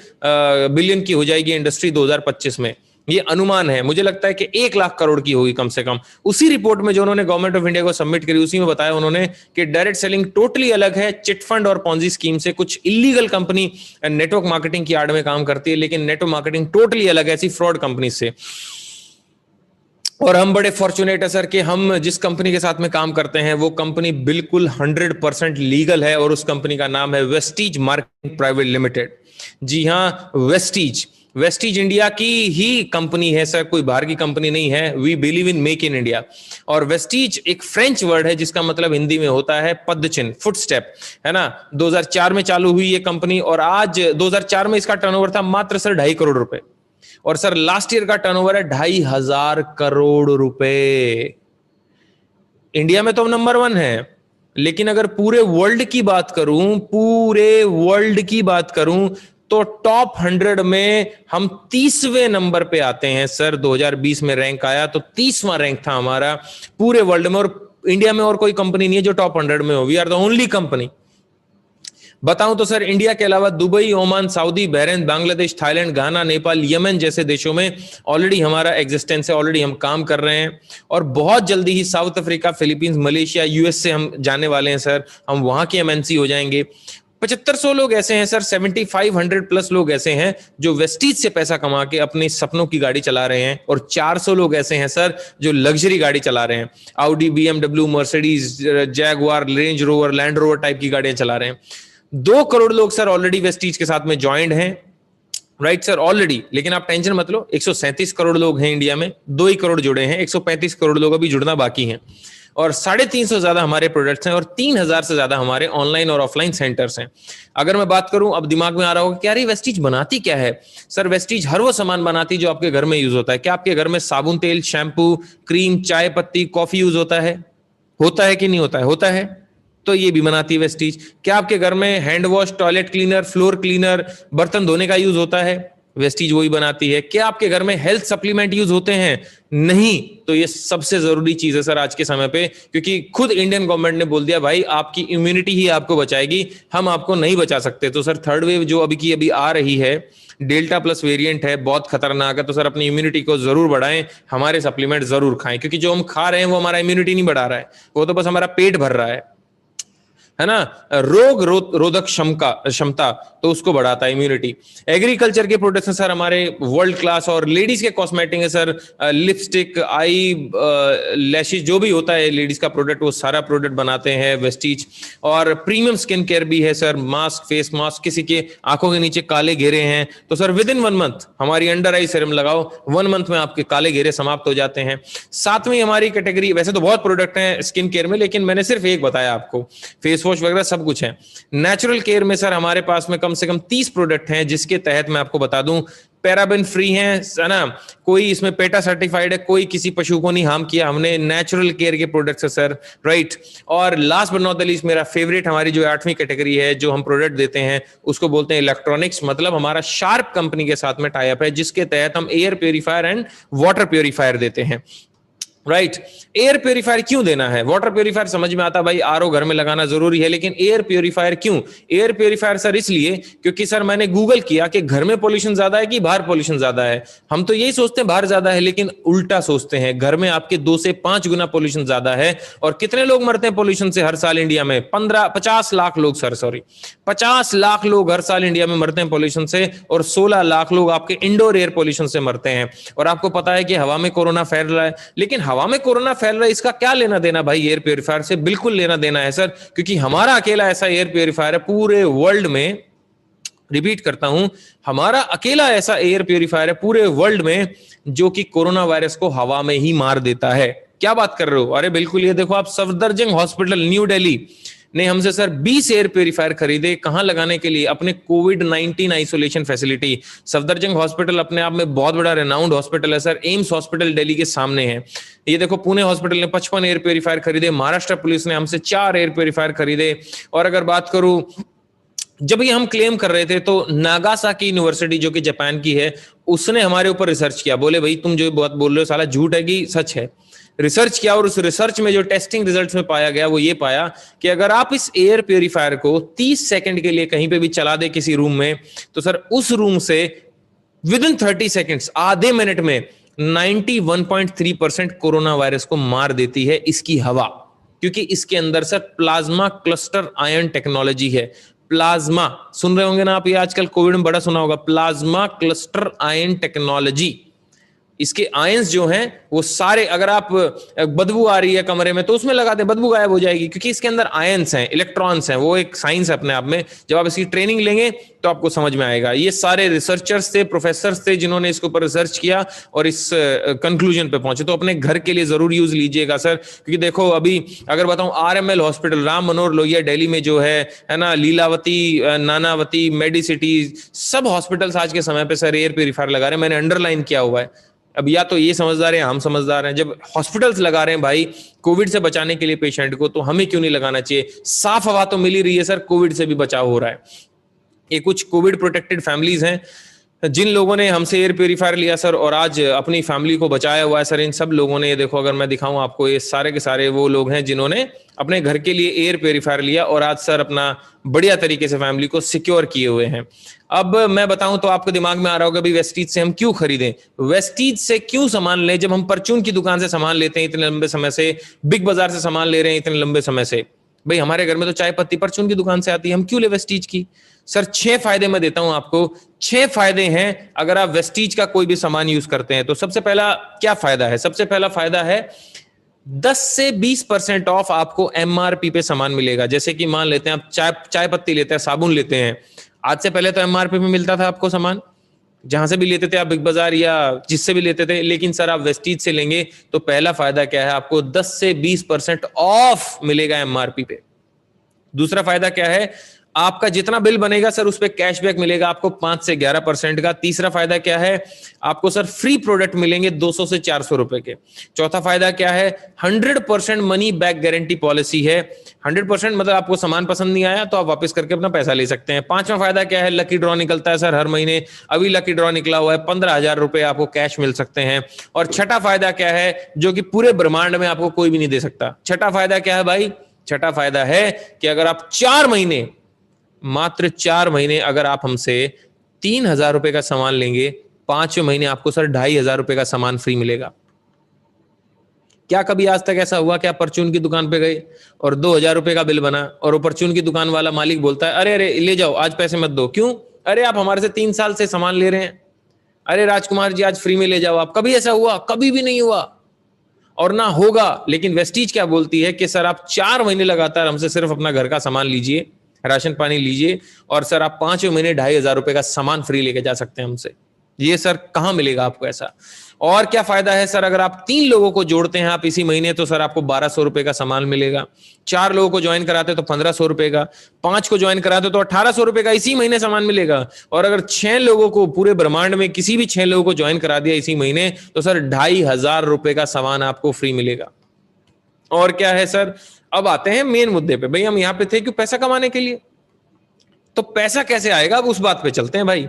बिलियन की हो जाएगी इंडस्ट्री 2025 में। ये अनुमान है, मुझे लगता है कि 1 लाख करोड़ की होगी कम से कम। उसी रिपोर्ट में जो उन्होंने गवर्नमेंट ऑफ इंडिया को सबमिट करी, उसी में बताया उन्होंने कि डायरेक्ट सेलिंग टोटली अलग है चिट फंड और पॉन्जी स्कीम से। कुछ इलीगल कंपनी नेटवर्क मार्केटिंग की आड़ में काम करती है, लेकिन नेटवर्क मार्केटिंग टोटली अलग है ऐसी फ्रॉड कंपनी से। और हम बड़े फॉर्चुनेट है सर कि हम जिस कंपनी के साथ में काम करते हैं वो कंपनी बिल्कुल 100% लीगल है, और उस कंपनी का नाम है वेस्टीज मार्केटिंग प्राइवेट लिमिटेड। जी हाँ, वेस्टीज इंडिया की ही कंपनी है सर, कोई बाहर की कंपनी नहीं है। We believe in make in India. और वेस्टीज एक फ्रेंच वर्ड है जिसका मतलब हिंदी में होता है पदचिन्ह, फुटस्टेप, है ना। 2004 में चालू हुई ये कंपनी, और आज 2004 में इसका टर्नओवर था मात्र सर 2.5 करोड़ रुपए, और सर लास्ट ईयर का टर्नओवर है 2,500 करोड़ रुपए। इंडिया में तो हम नंबर 1 है, लेकिन अगर पूरे वर्ल्ड की बात करूं तो टॉप 100 में हम 30वें नंबर पे आते हैं सर। 2020 में रैंक आया तो 30वां रैंक था हमारा पूरे वर्ल्ड में, और इंडिया में और कोई कंपनी नहीं है जो टॉप 100 में हो। We are the only company. बताऊं तो सर इंडिया के अलावा Dubai, Oman, Saudi, Bahrain, Bangladesh, Thailand, Ghana, Nepal, Yemen जैसे देशों में ऑलरेडी हमारा एग्जिस्टेंस है, ऑलरेडी हम काम कर रहे हैं। और बहुत जल्दी ही South Africa, Philippines, Malaysia, US से हम जाने वाले हैं सर। हम वहां के एमएनसी हो जाएंगे। 7500 लोग ऐसे हैं सर, 7500 प्लस लोग ऐसे हैं जो वेस्टीज से पैसा कमा के अपने सपनों की गाड़ी चला रहे हैं, और 400 लोग ऐसे हैं सर जो लग्जरी गाड़ी चला रहे हैं, Audi, BMW, Mercedes, Jaguar, range rover, land rover type की गाड़ियां चला रहे हैं। 2 करोड़ लोग सर ऑलरेडी वेस्टीज के साथ में ज्वाइंट हैं, राइट सर, ऑलरेडी। लेकिन आप टेंशन मत लो, 137 करोड़ लोग हैं इंडिया में, 2 ही करोड़ जुड़े हैं, 135 करोड़ लोग अभी जुड़ना बाकी हैं। और 350 से ज्यादा हमारे प्रोडक्ट्स हैं, और 3000 से ज्यादा हमारे ऑनलाइन और ऑफलाइन सेंटर्स हैं। अगर मैं बात करूं, अब दिमाग में आ रहा होगा कि यार ये वेस्टीज बनाती क्या है। सर वेस्टीज हर वो सामान बनाती जो आपके घर में यूज होता है। क्या आपके घर में साबुन, तेल, शैम्पू, क्रीम, चाय पत्ती, कॉफी यूज होता है कि नहीं होता है? होता है। तो ये भी बनाती है वेस्टीज। क्या आपके घर में hand wash, toilet cleaner, floor cleaner, बर्तन धोने का यूज होता है? वेस्टीज वही बनाती है। क्या आपके घर में हेल्थ सप्लीमेंट यूज होते हैं? नहीं। तो ये सबसे जरूरी चीज है सर आज के समय पे, क्योंकि खुद इंडियन गवर्नमेंट ने बोल दिया भाई आपकी इम्यूनिटी ही आपको बचाएगी, हम आपको नहीं बचा सकते। तो सर थर्ड वेव जो अभी आ रही है, डेल्टा प्लस वेरिएंट है, बहुत खतरनाक है। तो सर अपनी इम्यूनिटी को जरूर बढ़ाएं, हमारे सप्लीमेंट जरूर खाएं, क्योंकि जो हम खा रहे हैं वो हमारा इम्यूनिटी नहीं बढ़ा रहा है, वो तो बस हमारा पेट भर रहा है। है ना, रोधक क्षमता, तो उसको बढ़ाता है, इम्यूनिटी। एग्रीकल्चर के प्रोडक्ट्स हैं सर हमारे वर्ल्ड क्लास, और लेडीज के कॉस्मेटिक है सर, लिपस्टिक, आई लैशेज, जो भी होता है लेडीज का प्रोडक्ट, वो सारा प्रोडक्ट बनाते हैं वेस्टीज। और प्रीमियम स्किन केयर भी है सर, मास्क, फेस मास्क, किसी के आंखों के नीचे काले घेरे हैं तो सर विद इन 1 मंथ हमारी अंडर आई सीरम लगाओ, 1 मंथ में आपके काले घेरे समाप्त हो जाते हैं। 7वीं हमारी कैटेगरी, वैसे तो बहुत प्रोडक्ट हैं स्किन केयर में, लेकिन मैंने सिर्फ एक बताया आपको, फेस वॉश वगैरह सब कुछ है। नेचुरल केयर में सर हमारे पास में कम से कम 30 प्रोडक्ट हैं, जिसके तहत मैं आपको बता दूं पैराबेन फ्री है ना, कोई इसमें पेटा सर्टिफाइड है, कोई किसी पशु को नहीं हार्म किया हमने, नेचुरल केयर के प्रोडक्ट्स है सर, राइट। और last but not the least मेरा फेवरेट, हमारी जो 8वीं कैटेगरी है जो हम प्रोडक्ट देते हैं उसको बोलते हैं इलेक्ट्रॉनिक्स, मतलब हमारा शार्प कंपनी के साथ में टाई अप है, जिसके तहत हम air purifier and water purifier देते हैं, राइट। एयर प्योरीफायर क्यों देना है? वाटर प्योरीफायर समझ में आता भाई, आरओ घर में लगाना जरूरी है, लेकिन एयर प्योरीफायर क्यों? एयर प्योरीफायर सर इसलिए क्योंकि सर मैंने गूगल किया कि घर में पोल्यूशन ज्यादा है कि बाहर पोल्यूशन ज्यादा है। हम तो यही सोचते हैं बाहर ज्यादा है, लेकिन उल्टा सोचते हैं, घर में आपके 2 से 5 गुना पोल्यूशन ज्यादा है। और कितने लोग मरते हैं पोल्यूशन से हर साल इंडिया में? 50 लाख लोग सर, सॉरी 50 लाख लोग हर साल इंडिया में मरते हैं पोल्यूशन से, और 16 लाख लोग आपके इंडोर एयर पोल्यूशन से मरते हैं। और आपको पता है कि हवा में कोरोना फैल रहा है, लेकिन हवा में कोरोना फैल रहा है इसका क्या लेना देना भाई एयर प्योरीफायर से? बिल्कुल लेना देना है सर, क्योंकि हमारा अकेला ऐसा एयर प्योरीफायर है पूरे वर्ल्ड में, रिपीट करता हूं, हमारा अकेला ऐसा एयर प्योरीफायर है पूरे वर्ल्ड में जो कि कोरोना वायरस को हवा में ही मार देता है। क्या बात कर रहे हो? अरे बिल्कुल, ये देखो आप, सफदरजंग हॉस्पिटल न्यू दिल्ली ने हमसे सर 20 एयर प्योरीफायर खरीदे, कहां लगाने के लिए? अपने कोविड-19 आइसोलेशन फैसिलिटी। सफदरजंग हॉस्पिटल अपने आप में बहुत बड़ा रेनाउंड हॉस्पिटल है सर, एम्स हॉस्पिटल दिल्ली के सामने है। ये देखो पुणे हॉस्पिटल ने 55 एयर प्योरीफायर खरीदे, महाराष्ट्र पुलिस ने हमसे 4 एयर प्योरीफायर खरीदे। और अगर बात करूं, जब ये हम क्लेम कर रहे थे तो नागासाकी यूनिवर्सिटी जो कि जापान की है, उसने हमारे ऊपर रिसर्च किया, बोले भाई तुम जो बात बोल रहे हो साला झूठ है कि सच है। रिसर्च किया, और उस रिसर्च में जो टेस्टिंग रिजल्ट्स में पाया गया वो ये पाया कि अगर आप इस एयर प्योरीफायर को 30 सेकंड के लिए कहीं पे भी चला दे किसी रूम में, तो सर उस रूम से विद इन 30 सेकेंड्स, आधे मिनट में 91.3% कोरोना वायरस को मार देती है इसकी हवा, क्योंकि इसके अंदर sir plasma cluster ion technology है। प्लाज्मा सुन रहे होंगे ना आप, ये आजकल कोविड में बड़ा सुना होगा, प्लाज्मा क्लस्टर आयन टेक्नोलॉजी। इसके आयंस जो हैं वो सारे, अगर आप बदबू आ रही है कमरे में तो उसमें लगा दें, बदबू गायब हो जाएगी, क्योंकि इसके अंदर आयंस हैं, इलेक्ट्रॉन्स हैं। वो एक साइंस है अपने आप में, जब आप इसकी ट्रेनिंग लेंगे तो आपको समझ में आएगा। ये सारे रिसर्चर्स थे, प्रोफेसर्स थे, जिन्होंने इसके ऊपर रिसर्च किया और इस कंक्लूजन पे पहुंचे। तो अपने घर के लिए जरूर यूज लीजिएगा सर, क्योंकि देखो अभी अगर बताऊं, RML हॉस्पिटल, राम मनोहर लोहिया दिल्ली में जो है ना, लीलावती, नानावती, मेडिसिटी, सब हॉस्पिटल्स आज के समय पे सर एयर प्योरीफायर लगा रहे हैं। मैंने अंडरलाइन किया हुआ है। अब या तो ये समझदार है, हम समझदार हैं, जब हॉस्पिटल्स लगा रहे हैं भाई कोविड से बचाने के लिए पेशेंट को, तो हमें क्यों नहीं लगाना चाहिए? साफ हवा तो मिल ही रही है सर, कोविड से भी बचाव हो रहा है। ये कुछ कोविड प्रोटेक्टेड फैमिलीज हैं जिन लोगों ने हमसे एयर प्योरीफायर लिया सर और आज अपनी फैमिली को बचाया हुआ है सर। इन सब लोगों ने, ये देखो अगर मैं दिखाऊं आपको, ये सारे के सारे वो लोग हैं जिन्होंने अपने घर के लिए एयर प्योरीफायर लिया और आज सर अपना बढ़िया तरीके से फैमिली को सिक्योर किए हुए हैं। अब मैं बताऊं तो आपके दिमाग में आ रहा होगा भी वेस्टीज से हम क्यों खरीदें, वेस्टीज से क्यों सामान लें, जब हम परचून की दुकान से सामान लेते हैं इतने लंबे समय से, बिग बाजार से सामान ले रहे हैं इतने लंबे समय से। भाई हमारे घर में तो चाय पत्ती परचून की दुकान से आती है, हम क्यों ले वेस्टीज की? सर 6 फायदे मैं देता हूं आपको, 6 फायदे हैं अगर आप वेस्टीज का कोई भी सामान यूज करते हैं। तो सबसे पहला क्या फायदा है? सबसे पहला फायदा है 10 से 20% ऑफ आपको MRP पे सामान मिलेगा। जैसे कि मान लेते हैं आप चाय पत्ती लेते हैं, साबुन लेते हैं, आज से पहले तो MRP में मिलता था आपको सामान, जहां से भी लेते थे आप, बिग बाजार या जिससे भी लेते थे। लेकिन सर आप वेस्टीज से लेंगे तो पहला फायदा क्या है, आपको 10 से 20% ऑफ मिलेगा MRP पे। दूसरा फायदा क्या है, आपका जितना बिल बनेगा सर उस पे कैशबैक मिलेगा आपको 5 से 11% का। तीसरा फायदा क्या है, आपको सर फ्री प्रोडक्ट मिलेंगे 200 से 400 रुपए के। चौथा फायदा क्या है, 100% मनी बैक गारंटी पॉलिसी है। 100% मतलब आपको सामान पसंद नहीं आया तो आप वापस करके अपना पैसा ले सकते हैं। पांचवा फायदा क्या है, लकी ड्रॉ निकलता है सर हर महीने। अभी लकी ड्रॉ निकला हुआ है, 15,000 रुपए आपको कैश मिल सकते हैं। और छठा फायदा क्या है, जो कि पूरे ब्रह्मांड में आपको कोई भी नहीं दे सकता। छठा फायदा क्या है भाई, छठा फायदा है कि अगर आप 4 महीने, मात्र 4 महीने अगर आप हमसे 3,000 रुपए का सामान लेंगे, 5वें महीने आपको सर 2,500 रुपए का सामान फ्री मिलेगा। क्या कभी आज तक ऐसा हुआ कि आप परचून की दुकान पे गए और 2,000 रुपए का बिल बना और वो परचून की दुकान वाला मालिक बोलता है, अरे अरे ले जाओ, आज पैसे मत दो। क्यों? अरे आप हमारे से 3 साल से सामान ले रहे हैं, अरे राजकुमार जी आज फ्री में ले जाओ आप। कभी ऐसा हुआ? कभी भी नहीं हुआ और ना होगा। लेकिन वेस्टीज क्या बोलती है कि सर आप 4 महीने लगातार हमसे सिर्फ अपना घर का सामान लीजिए, राशन पानी लीजिए, और सर आप 5वें महीने 2,500 रुपए का सामान फ्री लेके जा सकते हैं हमसे। ये सर कहां मिलेगा आपको ऐसा? और क्या फायदा है सर? अगर आप 3 लोगों को जोड़ते हैं आप इसी महीने, तो सर आपको 1,200 रुपए का सामान मिलेगा। 4 लोगों को ज्वाइन कराते तो 1,500 रुपए का, 5 को ज्वाइन कराते तो 1,800 रुपए का इसी महीने सामान मिलेगा। और अगर 6 लोगों को, पूरे ब्रह्मांड में किसी भी 6 लोगों को ज्वाइन करा दिया इसी महीने, तो सर 2,500 रुपए का सामान आपको फ्री मिलेगा। और क्या है सर? अब आते हैं मेन मुद्दे पे। भाई हम यहां पे थे क्यों? पैसा कमाने के लिए। तो पैसा कैसे आएगा, अब उस बात पे चलते हैं भाई।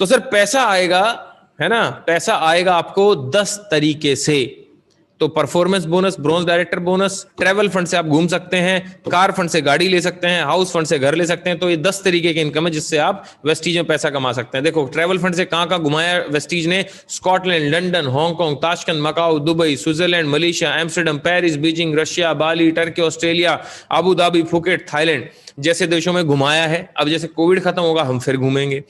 तो सर पैसा आएगा, है ना, पैसा आएगा आपको 10 तरीके से। तो performance bonus, bronze director bonus, travel fund से आप घूम सकते हैं, कार फंड से गाड़ी ले सकते हैं, हाउस फंड से घर ले सकते हैं। तो ये 10 तरीके की इनकम है जिससे आप वेस्टीज में पैसा कमा सकते हैं। देखो ट्रैवल फंड से कहां कहां घुमाया वेस्टीज ने? Scotland, London, Hong Kong, Tashkent, Macau, Dubai, Switzerland, Malaysia, Amsterdam, Paris, Beijing, Russia, Bali, Turkey, Australia, Abu Dhabi, Phuket, Thailand जैसे देशों में घुमाया है। अब जैसे कोविड खत्म होगा हम फिर घूमेंगे।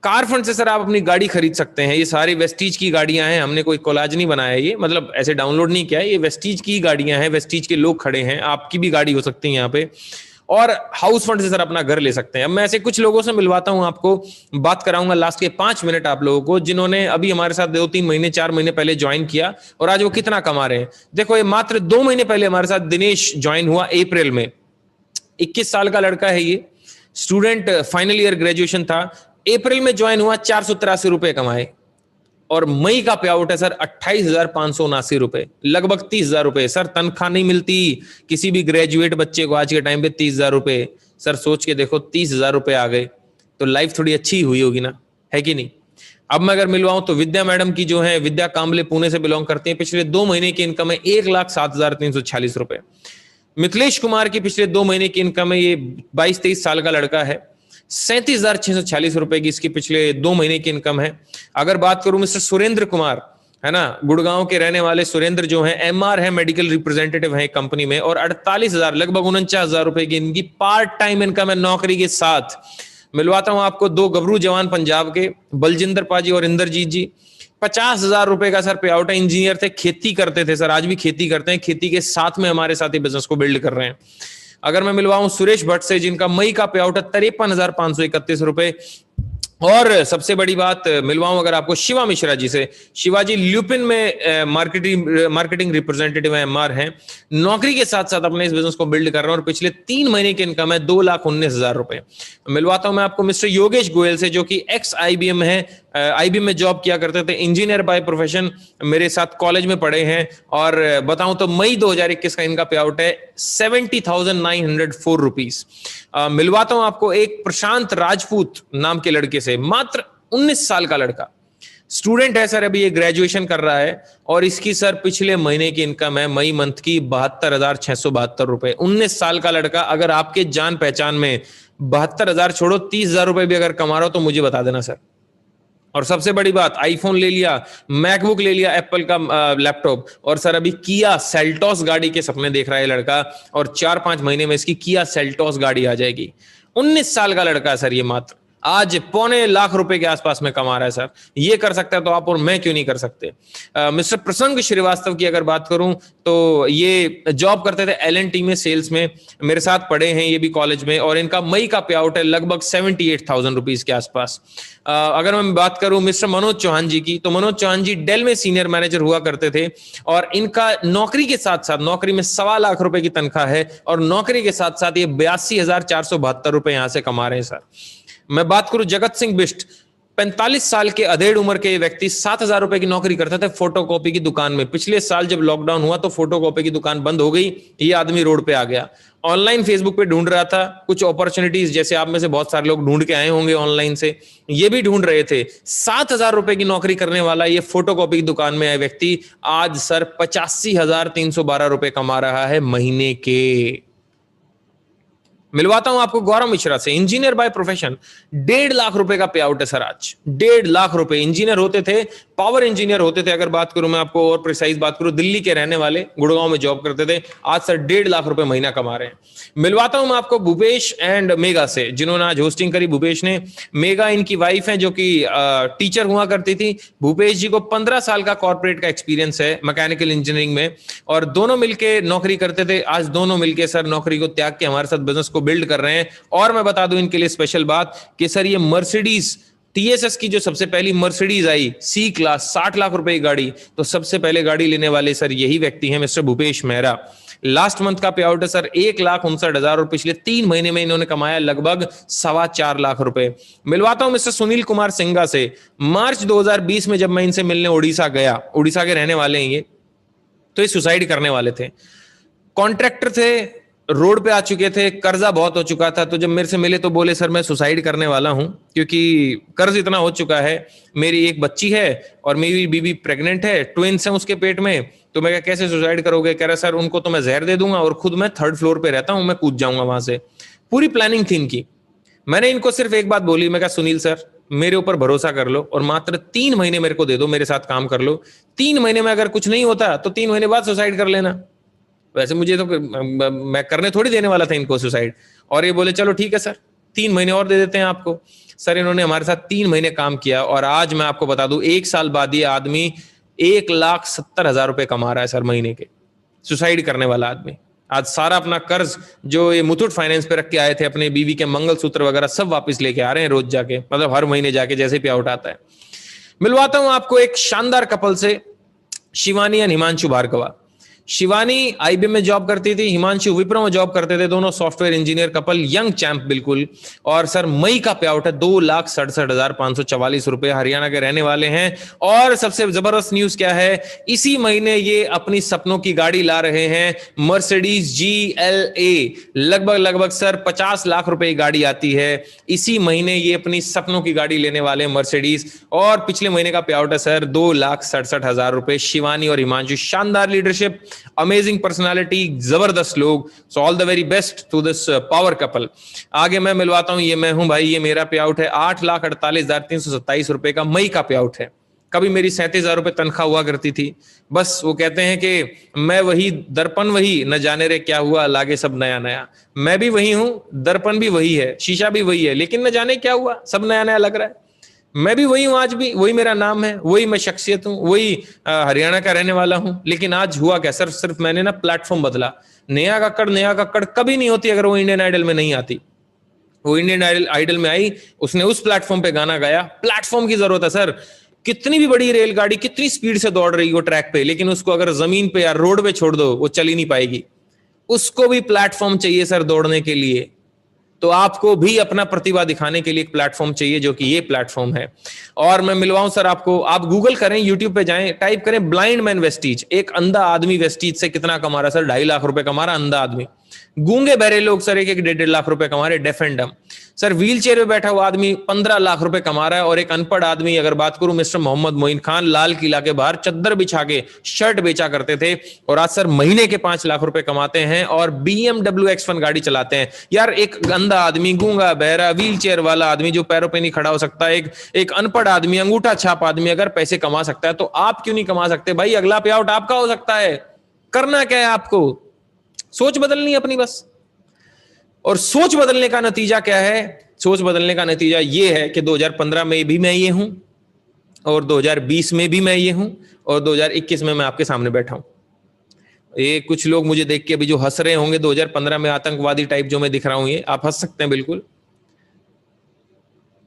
कार फंड से सर आप अपनी गाड़ी खरीद सकते हैं। ये सारी वेस्टीज की गाड़ियां हैं, हमने कोई कोलाज नहीं बनाया, ये मतलब ऐसे डाउनलोड नहीं किया है, ये वेस्टीज की गाड़ियां हैं, वेस्टीज के लोग खड़े हैं, आपकी भी गाड़ी हो सकती है यहाँ पे। और हाउस फंड से सर अपना घर ले सकते हैं। अब मैं ऐसे कुछ लोगों से मिलवाता हूं, आपको बात कराऊंगा लास्ट के 5 मिनट आप लोगों को, जिन्होंने अभी हमारे साथ 2-3 महीने 4 महीने पहले ज्वाइन किया और आज वो कितना कमा रहे हैं। देखो ये मात्र 2 महीने पहले हमारे साथ दिनेश ज्वाइन हुआ अप्रैल में। 21 साल का लड़का है ये, स्टूडेंट, फाइनल ईयर ग्रेजुएशन था। अप्रैल में ज्वाइन हुआ, 483 रुपए कमाए और मई का पे आउट है सर 28,579 रुपए, लगभग 30,000 रुपए। सर तनख्वाह नहीं मिलती किसी भी ग्रेजुएट बच्चे को आज के टाइम पे 30,000 रुपए। सर सोच के देखो 30,000 रुपए आ गए तो लाइफ थोड़ी अच्छी हुई होगी ना, है कि नहीं? अब मैं अगर मिलवाऊं तो विद्या मैडम की जो है, विद्या कांबले पुणे से बिलोंग करती है, पिछले 2 महीने की इनकम है 1,07,346 रुपए। मिथिलेश कुमार की पिछले 2 महीने की इनकम है, ये 22-23 साल का लड़का है, 37,640 रुपए की इसकी पिछले 2 महीने की इनकम है। अगर बात करूं मिस्टर सुरेंद्र कुमार, है ना, गुड़गांव के रहने वाले सुरेंद्र जो है, एमआर है, मेडिकल रिप्रेजेंटेटिव है कंपनी में, और 48,000 लगभग 49,000 रुपए की इनकी पार्ट टाइम इनकम है नौकरी के साथ। मिलवाता हूं आपको 2 गबरू जवान पंजाब के, बलजिंदर पाजी और इंद्रजीत जी। 50,000 रुपए का सर पे आउट है, इंजीनियर थे, खेती करते थे सर, आज भी खेती करते हैं, खेती के साथ में हमारे साथ ही बिजनेस को बिल्ड कर रहे हैं। अगर मैं मिलवाऊं सुरेश भट्ट से, जिनका मई का पे आउट है 53,531 रुपए। और सबसे बड़ी बात मिलवाऊं अगर आपको शिवा मिश्रा जी से, शिवाजी ल्यूपिन में मार्केटिंग रिप्रेजेंटेटिव है, एमआर हैं, नौकरी के साथ साथ अपने इस बिजनेस को बिल्ड कर रहे हैं और पिछले 3 महीने की इनकम है 2,19,000 रुपए। मिलवाता हूं मैं आपको मिस्टर योगेश गोयल से, जो कि एक्स आईबीएम है, आईबीएम में जॉब किया करते थे, इंजीनियर बाय प्रोफेशन, मेरे साथ कॉलेज में पढ़े हैं। और बताऊं तो मई 2021 का इनका पे आउट है 70,904 रुपीज। मिलवाता हूं आपको एक प्रशांत राजपूत नाम के लड़के से, मात्र 19 साल का लड़का, स्टूडेंट है सर, अभी ये ग्रेजुएशन कर रहा है और इसकी सर पिछले महीने की इनकम है मई मंथ की 72,672 रुपए। 19 साल का लड़का, अगर आपके जान पहचान में 72,000 छोड़ो 30,000 रुपए भी अगर कमा रहा हो तो मुझे बता देना सर। और सबसे बड़ी बात, आईफोन ले लिया, मैकबुक ले लिया, एप्पल का लैपटॉप, और सर अभी किया सेल्टॉस गाड़ी के सपने देख रहा है लड़का, और 4-5 महीने में इसकी किया सेल्टॉस गाड़ी आ जाएगी। 19 साल का लड़का है सर ये, मात्र आज 2.25 लाख रुपए के आसपास में कमा रहा है सर। ये कर सकता है तो आप और मैं क्यों नहीं कर सकते? मिस्टर प्रसंग श्रीवास्तव की अगर बात करूं तो ये जॉब करते थे एलएनटी में, सेल्स में, मेरे साथ पढ़े हैं ये भी कॉलेज में, और इनका मई का पे आउट है लगभग 78,000 रुपीज के आसपास। अगर मैं बात करूं मिस्टर मनोज चौहान जी की, तो मनोज चौहान जी डेल में सीनियर मैनेजर हुआ करते थे और इनका नौकरी के साथ साथ, नौकरी में 1.25 लाख रुपए की तनख्वाह है और नौकरी के साथ साथ ये 82,472 रुपए यहां से कमा रहे हैं सर। मैं बात करूं जगत सिंह बिष्ट, 45 साल के अधेड़ उम्र के व्यक्ति, 7,000 रुपए की नौकरी करते थे फोटोकॉपी की दुकान में। पिछले साल जब लॉकडाउन हुआ तो फोटोकॉपी की दुकान बंद हो गई, ये आदमी रोड पे आ गया। ऑनलाइन फेसबुक पे ढूंढ रहा था कुछ अपॉर्चुनिटीज, जैसे आप में से बहुत सारे लोग ढूंढ के आए होंगे ऑनलाइन से, ये भी ढूंढ रहे थे। 7,000 रुपए की नौकरी करने वाला ये फोटोकॉपी की दुकान में आए व्यक्ति आज सर 85,312 रुपए कमा रहा है महीने के। मिलवाता हूं आपको गौरव मिश्रा से, इंजीनियर बाय प्रोफेशन, 1.5 लाख रुपए का पे आउट है सर आज। 1.5 लाख रुपए, इंजीनियर होते थे, पावर इंजीनियर होते थे, अगर बात करूं मैं आपको और प्रिसाइज बात करूं, दिल्ली के रहने वाले, गुड़गांव में जॉब करते थे, आज सर 1.5 लाख रुपए महीना कमा रहे हैं। मिलवाता हूं मैं आपको भूपेश एंड मेगा से, जिन्होंने आज होस्टिंग करी, भूपेश ने। मेगा इनकी वाइफ है जो कि टीचर हुआ करती थी। भूपेश जी को 15 साल का कॉर्पोरेट का एक्सपीरियंस है मैकेनिकल इंजीनियरिंग में, और दोनों मिलके नौकरी करते थे। आज दोनों मिलके सर नौकरी को त्याग के हमारे साथ बिजनेस को बिल्ड कर रहे हैं। और मैं बता दूं इनके लिए स्पेशल बात कि सर ये मर्सिडीज टीएसएस की जो सबसे पहली Mercedes I C class, 60 lakh रुपए की गाड़ी, तो सबसे पहले गाड़ी लेने वाले सर यही व्यक्ति हैं, mister Bhupesh Mehra. Last month का पे आउट है सर 1,59,000 और पिछले 3 महीने में इन्होंने कमाया लगभग 4.25 लाख रुपए। मिलवाता हूं मिस्टर सुनील कुमार सिंघा से। मार्च 2020 में जब मैं इनसे मिलने उड़ीसा गया, उड़ीसा के रहने वाले हैं ये, तो ये सुसाइड करने वाले थे, कॉन्ट्रैक्टर थे, रोड पे आ चुके थे, कर्जा बहुत हो चुका था। तो जब मेरे से मिले तो बोले सर मैं सुसाइड करने वाला हूं क्योंकि कर्ज इतना हो चुका है, मेरी एक बच्ची है और मेरी बीवी प्रेग्नेंट है, ट्विंस हैं उसके पेट में। तो मैं कहा कैसे सुसाइड करोगे? कह रहा सर उनको तो मैं जहर दे दूंगा और खुद मैं 3rd फ्लोर पे रहता हूं, मैं कूद जाऊंगा वहां से। पूरी प्लानिंग थी इनकी। मैंने इनको सिर्फ एक बात बोली, मैं कहा सुनील सर मेरे ऊपर भरोसा कर लो और मात्र 3 महीने मेरे को दे दो, मेरे साथ काम कर लो। 3 महीने में अगर कुछ नहीं होता तो 3 महीने बाद सुसाइड कर लेना। वैसे मुझे तो मैं करने थोड़ी देने वाला था इनको सुसाइड। और ये बोले चलो ठीक है सर 3 महीने और दे देते हैं आपको। सर इन्होंने हमारे साथ 3 महीने काम किया और आज मैं आपको बता दूं 1 साल बाद ये आदमी 1,70,000 रुपए कमा रहा है सर महीने के। सुसाइड करने वाला आदमी आज सारा अपना कर्ज जो ये मुथूट फाइनेंस पे रख के आए थे, अपने बीवी के मंगलसूत्र वगैरह सब वापस लेके आ रहे हैं रोज जाके, मतलब हर महीने जाके जैसे पे आउट आता है। मिलवाता हूं आपको एक शानदार कपल से, शिवानी और हिमांशु भार्गवा। शिवानी आईबीएम में जॉब करती थी, हिमांशु विप्रो में जॉब करते थे, दोनों software engineer couple, young champ बिल्कुल। और सर मई का पे आउट है 2,67,544 रुपए, हरियाणा के रहने वाले हैं। और सबसे जबरदस्त न्यूज क्या है, इसी महीने ये अपनी सपनों की गाड़ी ला रहे हैं, मर्सिडीज GLA। लगभग सर 50 लाख रुपए की गाड़ी आती है। इसी महीने ये अपनी सपनों की गाड़ी लेने वाले हैं मर्सिडीज। और पिछले महीने का पे आउट है सर 2,67,000 रुपए। शिवानी और हिमांशु शानदार लीडरशिप, अमेजिंग पर्सनालिटी, जबरदस्त लोग। So all the very best to this power couple. आगे मैं मिलवाता हूं, ये मैं हूं भाई, ये मेरा पे आउट है 8,48,327 रुपए का मई का पे आउट है। कभी मेरी 37,000 रुपए तनख्वाह हुआ करती थी। बस वो कहते हैं कि मैं वही, दर्पण वही, न जाने रे क्या हुआ, लागे सब नया नया। मैं भी वही हूं, दर्पण भी वही है, शीशा भी वही है, लेकिन न जाने क्या हुआ, सब नया नया लग रहा है। मैं भी वही हूं, आज भी वही मेरा नाम है, वही मैं शख्सियत हूं, वही हरियाणा का रहने वाला हूं। लेकिन आज हुआ क्या सर, सिर्फ मैंने ना प्लेटफॉर्म बदला। नेहा कक्कड़ कभी नहीं होती अगर वो इंडियन आइडल में नहीं आती। वो इंडियन आइडल में आई, उसने उस प्लेटफॉर्म पे गाना गाया। प्लेटफॉर्म की जरूरत है सर। कितनी भी बड़ी रेलगाड़ी कितनी स्पीड से दौड़ रही हो ट्रैक पे, लेकिन उसको अगर जमीन पे या रोड पे छोड़ दो वो चल ही नहीं पाएगी। उसको भी प्लेटफॉर्म चाहिए सर दौड़ने के लिए। तो आपको भी अपना प्रतिभा दिखाने के लिए एक प्लेटफॉर्म चाहिए, जो कि ये प्लेटफॉर्म है। और मैं मिलवाऊं सर आपको, आप गूगल करें, यूट्यूब पे जाएं, टाइप करें ब्लाइंड मैन वेस्टीज। एक अंधा आदमी वेस्टीज से कितना कमा रहा है सर, 2.5 लाख रुपए कमा रहा अंधा आदमी। गूंगे बहरे लोग सर 1-1.5 लाख रुपए कमा रहे, डेफ एंड डम। सर व्हील चेयर में बैठा हुआ आदमी 15 लाख रुपए कमा रहा है। और एक अनपढ़ आदमी, अगर बात करूं, मिस्टर मोहम्मद मोइन खान, लाल किला के बाहर चद्दर बिछा के शर्ट बेचा करते थे और आज सर महीने के 5 लाख रुपए कमाते हैं और BMW X1 गाड़ी चलाते हैं। यार एक अंधा आदमी, गूंगा बहरा, व्हील चेयर वाला आदमी जो पैरों पे नहीं खड़ा हो सकता, एक अनपढ़ आदमी, अंगूठा छाप आदमी अगर पैसे कमा सकता है तो आप क्यों नहीं कमा सकते भाई? अगला पे आउट आपका हो सकता है। करना क्या है आपको? सोच बदलनी है अपनी बस। और सोच बदलने का नतीजा क्या है? सोच बदलने का नतीजा ये है कि 2015 में भी मैं ये हूं और 2020 में भी मैं ये हूं और 2021 में मैं आपके सामने बैठा हूं। ये कुछ लोग मुझे देख के अभी जो हंस रहे होंगे 2015 में आतंकवादी टाइप जो मैं दिख रहा हूं, ये आप हंस सकते हैं बिल्कुल।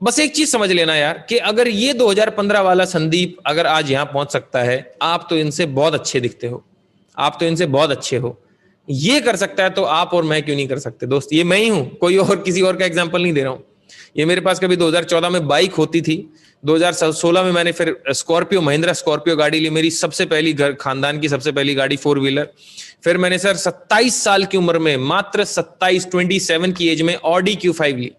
बस एक चीज समझ लेना यार कि अगर ये 2015 वाला संदीप अगर आज यहां पहुंच सकता है, आप तो इनसे बहुत अच्छे दिखते हो, आप तो इनसे बहुत अच्छे हो, ये कर सकता है तो आप और मैं क्यों नहीं कर सकते? दोस्त ये मैं ही हूं, कोई और किसी और का एग्जांपल नहीं दे रहा हूं। ये मेरे पास कभी 2014 में बाइक होती थी, 2016 में मैंने फिर स्कॉर्पियो, महिंद्रा स्कॉर्पियो गाड़ी ली, मेरी सबसे पहली घर खानदान की सबसे पहली गाड़ी 4 व्हीलर। फिर मैंने सर 27 साल की उम्र में, मात्र 27 की एज में ऑडी Q5 ली।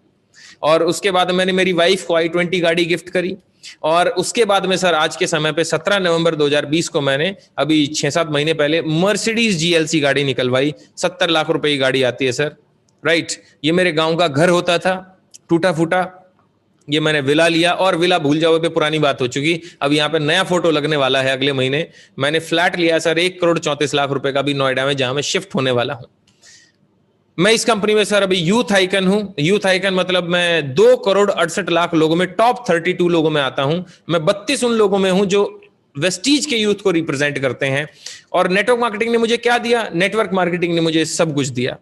और उसके बाद मैंने मेरी वाइफ को i20 गाड़ी गिफ्ट करी। और उसके बाद में सर आज के समय पे 17 नवंबर 2020 को मैंने अभी 6-7 महीने पहले मर्सिडीज GLC गाड़ी निकलवाई। 70 लाख रुपए की गाड़ी आती है सर। राइट। ये मेरे गांव का घर होता था, टूटा फूटा, ये मैंने विला लिया, और विला भूल जाओ पे पुरानी बात हो चुकी। अब यहाँ पे नया फोटो लगने वाला है अगले महीने। मैंने फ्लैट लिया सर 1,34,00,000 रुपए का भी नोएडा में, जहां मैं शिफ्ट होने वाला हूं। मैं इस कंपनी में सर अभी यूथ आइकन हूं। यूथ आइकन मतलब मैं 2,68,00,000 लोगों में, टॉप 32 लोगों में आता हूं। मैं 32 उन लोगों में हूं जो वेस्टीज के यूथ को रिप्रेजेंट करते हैं। और नेटवर्क मार्केटिंग ने मुझे क्या दिया? नेटवर्क मार्केटिंग ने मुझे सब कुछ दिया,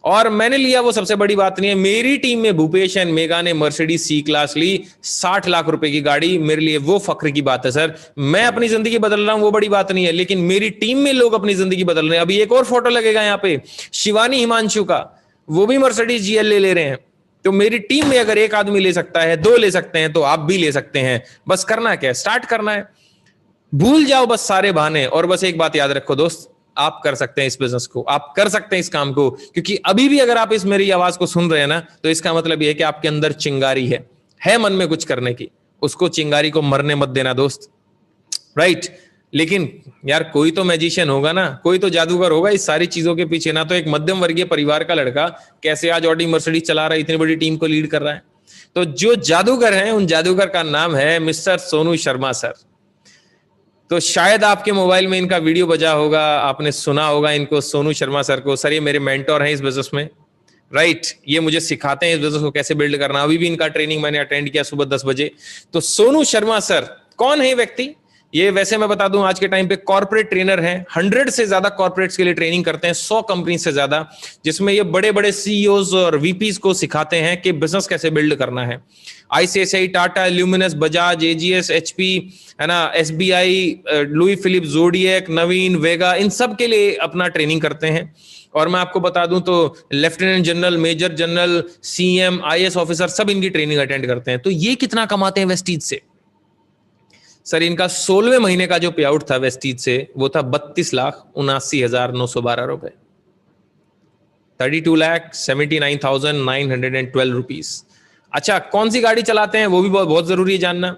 और मैंने लिया, वो सबसे बड़ी बात नहीं है। मेरी टीम में भूपेश एंड मेगा ने मर्सिडीज सी क्लास ली, 60 लाख रुपए की गाड़ी। मेरे लिए वो फख्र की बात है सर। मैं अपनी जिंदगी बदल रहा हूं, वो बड़ी बात नहीं है, लेकिन मेरी टीम में लोग अपनी जिंदगी बदल रहे हैं। अभी एक और फोटो लगेगा यहाँ पे, शिवानी हिमांशु का, वो भी मर्सिडीज जीएल ले रहे हैं। तो मेरी टीम में अगर एक आदमी ले सकता है, 2 ले सकते हैं, तो आप भी ले सकते हैं। बस करना क्या है? स्टार्ट करना है। भूल जाओ बस सारे बहाने, और बस एक बात याद रखो दोस्त, आप कर सकते हैं इस बिजनेस को, आप कर सकते हैं इस काम को। क्योंकि अभी भी अगर आप इस मेरी आवाज को सुन रहे हैं ना, तो इसका मतलब यह है कि आपके अंदर चिंगारी है मन में कुछ करने की। उसको, चिंगारी को मरने मत देना दोस्त, राइट। लेकिन यार कोई तो मैजिशियन होगा ना, कोई तो जादूगर होगा इस सारी चीजों के पीछे ना। तो एक मध्यम वर्गीय परिवार का लड़का कैसे आज ऑडी मर्सिडीज चला रहा है, इतनी बड़ी टीम को लीड कर रहा है? तो जो जादूगर है, उन जादूगर का नाम है मिस्टर सोनू शर्मा सर। तो शायद आपके मोबाइल में इनका वीडियो बजा होगा, आपने सुना होगा इनको, सोनू शर्मा सर को। सर ये मेरे मेंटोर हैं इस बिजनेस में, राइट। ये मुझे सिखाते हैं इस बिजनेस को कैसे बिल्ड करना। अभी भी इनका ट्रेनिंग मैंने अटेंड किया सुबह 10 बजे। तो सोनू शर्मा सर कौन है ये व्यक्ति? ये वैसे मैं बता दूं, आज के टाइम पे कॉर्पोरेट ट्रेनर हैं। 100 से ज्यादा कॉर्पोरेट्स के लिए ट्रेनिंग करते हैं, 100 कंपनी से ज्यादा, जिसमें ये बड़े बड़े सीईओज और वीपीज को सिखाते हैं कि बिजनेस कैसे बिल्ड करना है। ICICI, Tata, luminous, Bajaj, AGS, HP, है ना, एसबीआई, लुई फिलिप, जोडिएक, नवीन, वेगा, इन सब के लिए अपना ट्रेनिंग करते हैं। और मैं आपको बता दूं तो lieutenant general, major general, CM, IAS officer सब इनकी ट्रेनिंग अटेंड करते हैं। तो ये कितना कमाते हैं वेस्टीज से? सर इनका 16वें महीने का जो पे आउट था वेस्टीज से, वो था 32,79,912 रुपए, 32,79,912 रुपीज। अच्छा, कौन सी गाड़ी चलाते हैं वो भी बहुत जरूरी है जानना।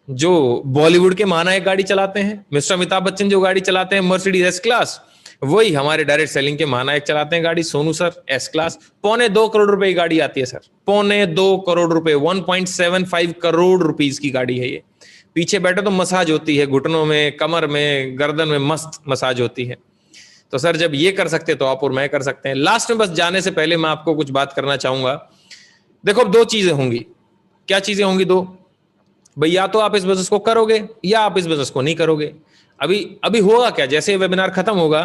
जो बॉलीवुड के महानायक गाड़ी चलाते हैं, मिस्टर अमिताभ बच्चन जो गाड़ी चलाते हैं मर्सिडीज एस क्लास, वही हमारे डायरेक्ट सेलिंग के महानायक चलाते हैं गाड़ी, Sonu sir, S class. 2.25 crore रुपए की गाड़ी आती है सर, 2.25 करोड़ रुपए, 1.75 करोड़ रुपीज की गाड़ी है ये। पीछे बैठे तो मसाज होती है, घुटनों में, कमर में, गर्दन में मस्त मसाज होती है। तो सर जब ये कर सकते तो आप और मैं कर सकते हैं। लास्ट में बस जाने से पहले मैं आपको कुछ बात करना चाहूंगा। देखो अब 2 चीजें होंगी। क्या चीजें होंगी? 2 भाई, या तो आप इस बिजनेस को करोगे या आप इस बिजनेस को नहीं करोगे। अभी होगा क्या, जैसे वेबिनार खत्म होगा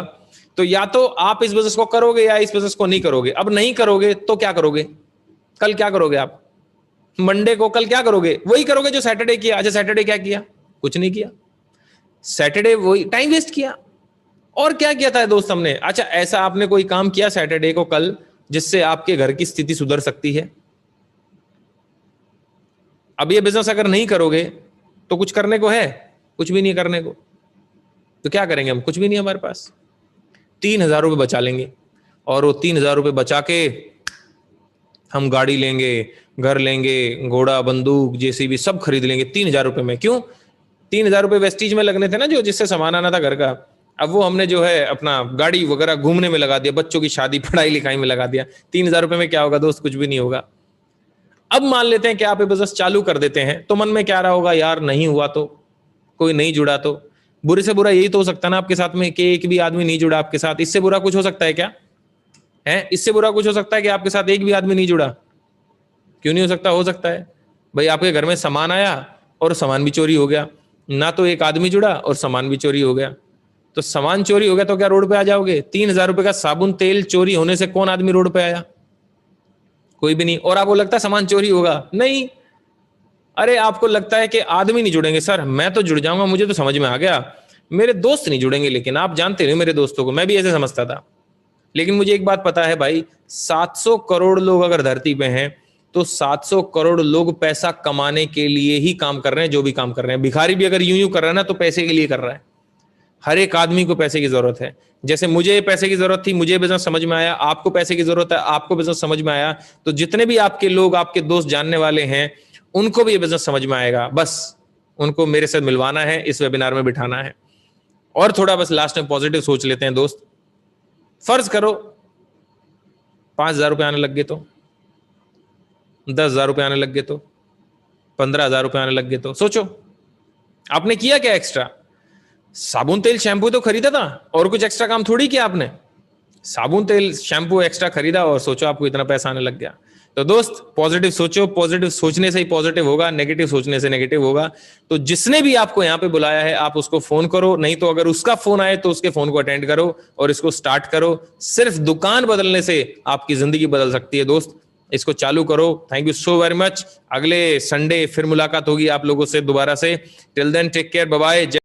तो या तो आप इस बिजनेस को करोगे या इस बिजनेस को नहीं करोगे। अब नहीं करोगे तो क्या करोगे? कल क्या करोगे आप? मंडे को कल क्या करोगे? वही करोगे जो सैटरडे किया। अच्छा, सैटरडे क्या किया? कुछ नहीं किया। सैटरडे वही टाइम वेस्ट किया। और क्या किया था दोस्त हमने? अच्छा, ऐसा आपने कोई काम किया सैटरडे को कल जिससे आपके घर की स्थिति सुधर सकती है? अब ये बिजनेस अगर नहीं करोगे तो कुछ करने को है? कुछ भी नहीं करने को। तो क्या करेंगे हम? कुछ भी नहीं हमारे पास। 3,000 रुपए बचा लेंगे, और वो 3,000 रुपए बचा के हम गाड़ी लेंगे, घर लेंगे, घोड़ा, बंदूक, जेसीबी सब खरीद लेंगे 3,000 रुपए में। क्यों? 3,000 रुपए वेस्टीज में लगने थे ना, जो जिससे सामान आना था घर का। अब वो हमने जो है अपना गाड़ी वगैरह घूमने में लगा दिया, बच्चों की शादी, पढ़ाई लिखाई में लगा दिया। 3,000 रुपए में क्या होगा दोस्त? कुछ भी नहीं होगा। अब मान लेते हैं कि आप ये बिजनेस चालू कर देते हैं, तो मन में क्या रहा होगा? यार नहीं हुआ तो, कोई नहीं जुड़ा तो। बुरे से बुरा यही तो हो सकता है ना आपके साथ में, कि एक भी आदमी नहीं जुड़ा आपके साथ। इससे बुरा कुछ हो सकता है क्या? है इससे बुरा कुछ हो सकता है कि आपके साथ एक भी आदमी नहीं जुड़ा? क्यों नहीं हो सकता? हो सकता है भाई। आपके घर में सामान आया और सामान भी चोरी हो गया, ना तो एक आदमी जुड़ा और सामान भी चोरी हो गया। तो सामान चोरी हो गया तो क्या रोड पे आ जाओगे? 3,000 रुपए का साबुन तेल चोरी होने से कौन आदमी रोड पे आया? कोई भी नहीं। और आपको लगता है सामान चोरी होगा? नहीं। अरे आपको लगता है कि आदमी नहीं जुड़ेंगे? सर मैं तो जुड़ जाऊंगा, मुझे तो समझ में आ गया, मेरे दोस्त नहीं जुड़ेंगे। लेकिन आप जानते नहीं मेरे दोस्तों को, मैं भी ऐसे समझता था। लेकिन मुझे एक बात पता है भाई, 700 करोड़ लोग अगर धरती पे हैं तो 700 करोड़ लोग पैसा कमाने के लिए ही काम कर रहे हैं, जो भी काम कर रहे हैं। भिखारी भी अगर यूं कर रहा है ना, तो पैसे के लिए कर रहा है। हर एक आदमी को पैसे की जरूरत है। जैसे मुझे पैसे की जरूरत थी, मुझे बिजनेस समझ में आया, आपको पैसे की जरूरत है, आपको बिजनेस समझ में आया। तो जितने भी आपके लोग, आपके दोस्त जानने वाले हैं, उनको भी ये बिजनेस समझ में आएगा। बस उनको मेरे साथ मिलवाना है, इस वेबिनार में बिठाना है। और थोड़ा बस लास्ट में पॉजिटिव सोच लेते हैं दोस्त। फर्ज करो 5,000 रुपये आने लग गए तो, 10,000 रुपये आने लग गए तो, 15,000 रुपये आने लग गए तो सोचो आपने किया क्या एक्स्ट्रा? साबुन तेल शैम्पू तो खरीदा था और कुछ एक्स्ट्रा काम थोड़ी किया आपने। साबुन तेल शैम्पू एक्स्ट्रा खरीदा और सोचो आपको इतना पैसा आने लग गया। तो दोस्त पॉजिटिव सोचो, पॉजिटिव सोचने से ही पॉजिटिव होगा, नेगेटिव सोचने से नेगेटिव होगा। तो जिसने भी आपको यहाँ पे बुलाया है आप उसको फोन करो, नहीं तो अगर उसका फोन आए तो उसके फोन को अटेंड करो और इसको स्टार्ट करो। सिर्फ दुकान बदलने से आपकी जिंदगी बदल सकती है दोस्त, इसको चालू करो। Thank you so very much. अगले संडे फिर मुलाकात होगी आप लोगों से दोबारा से। Till then take care, bye bye.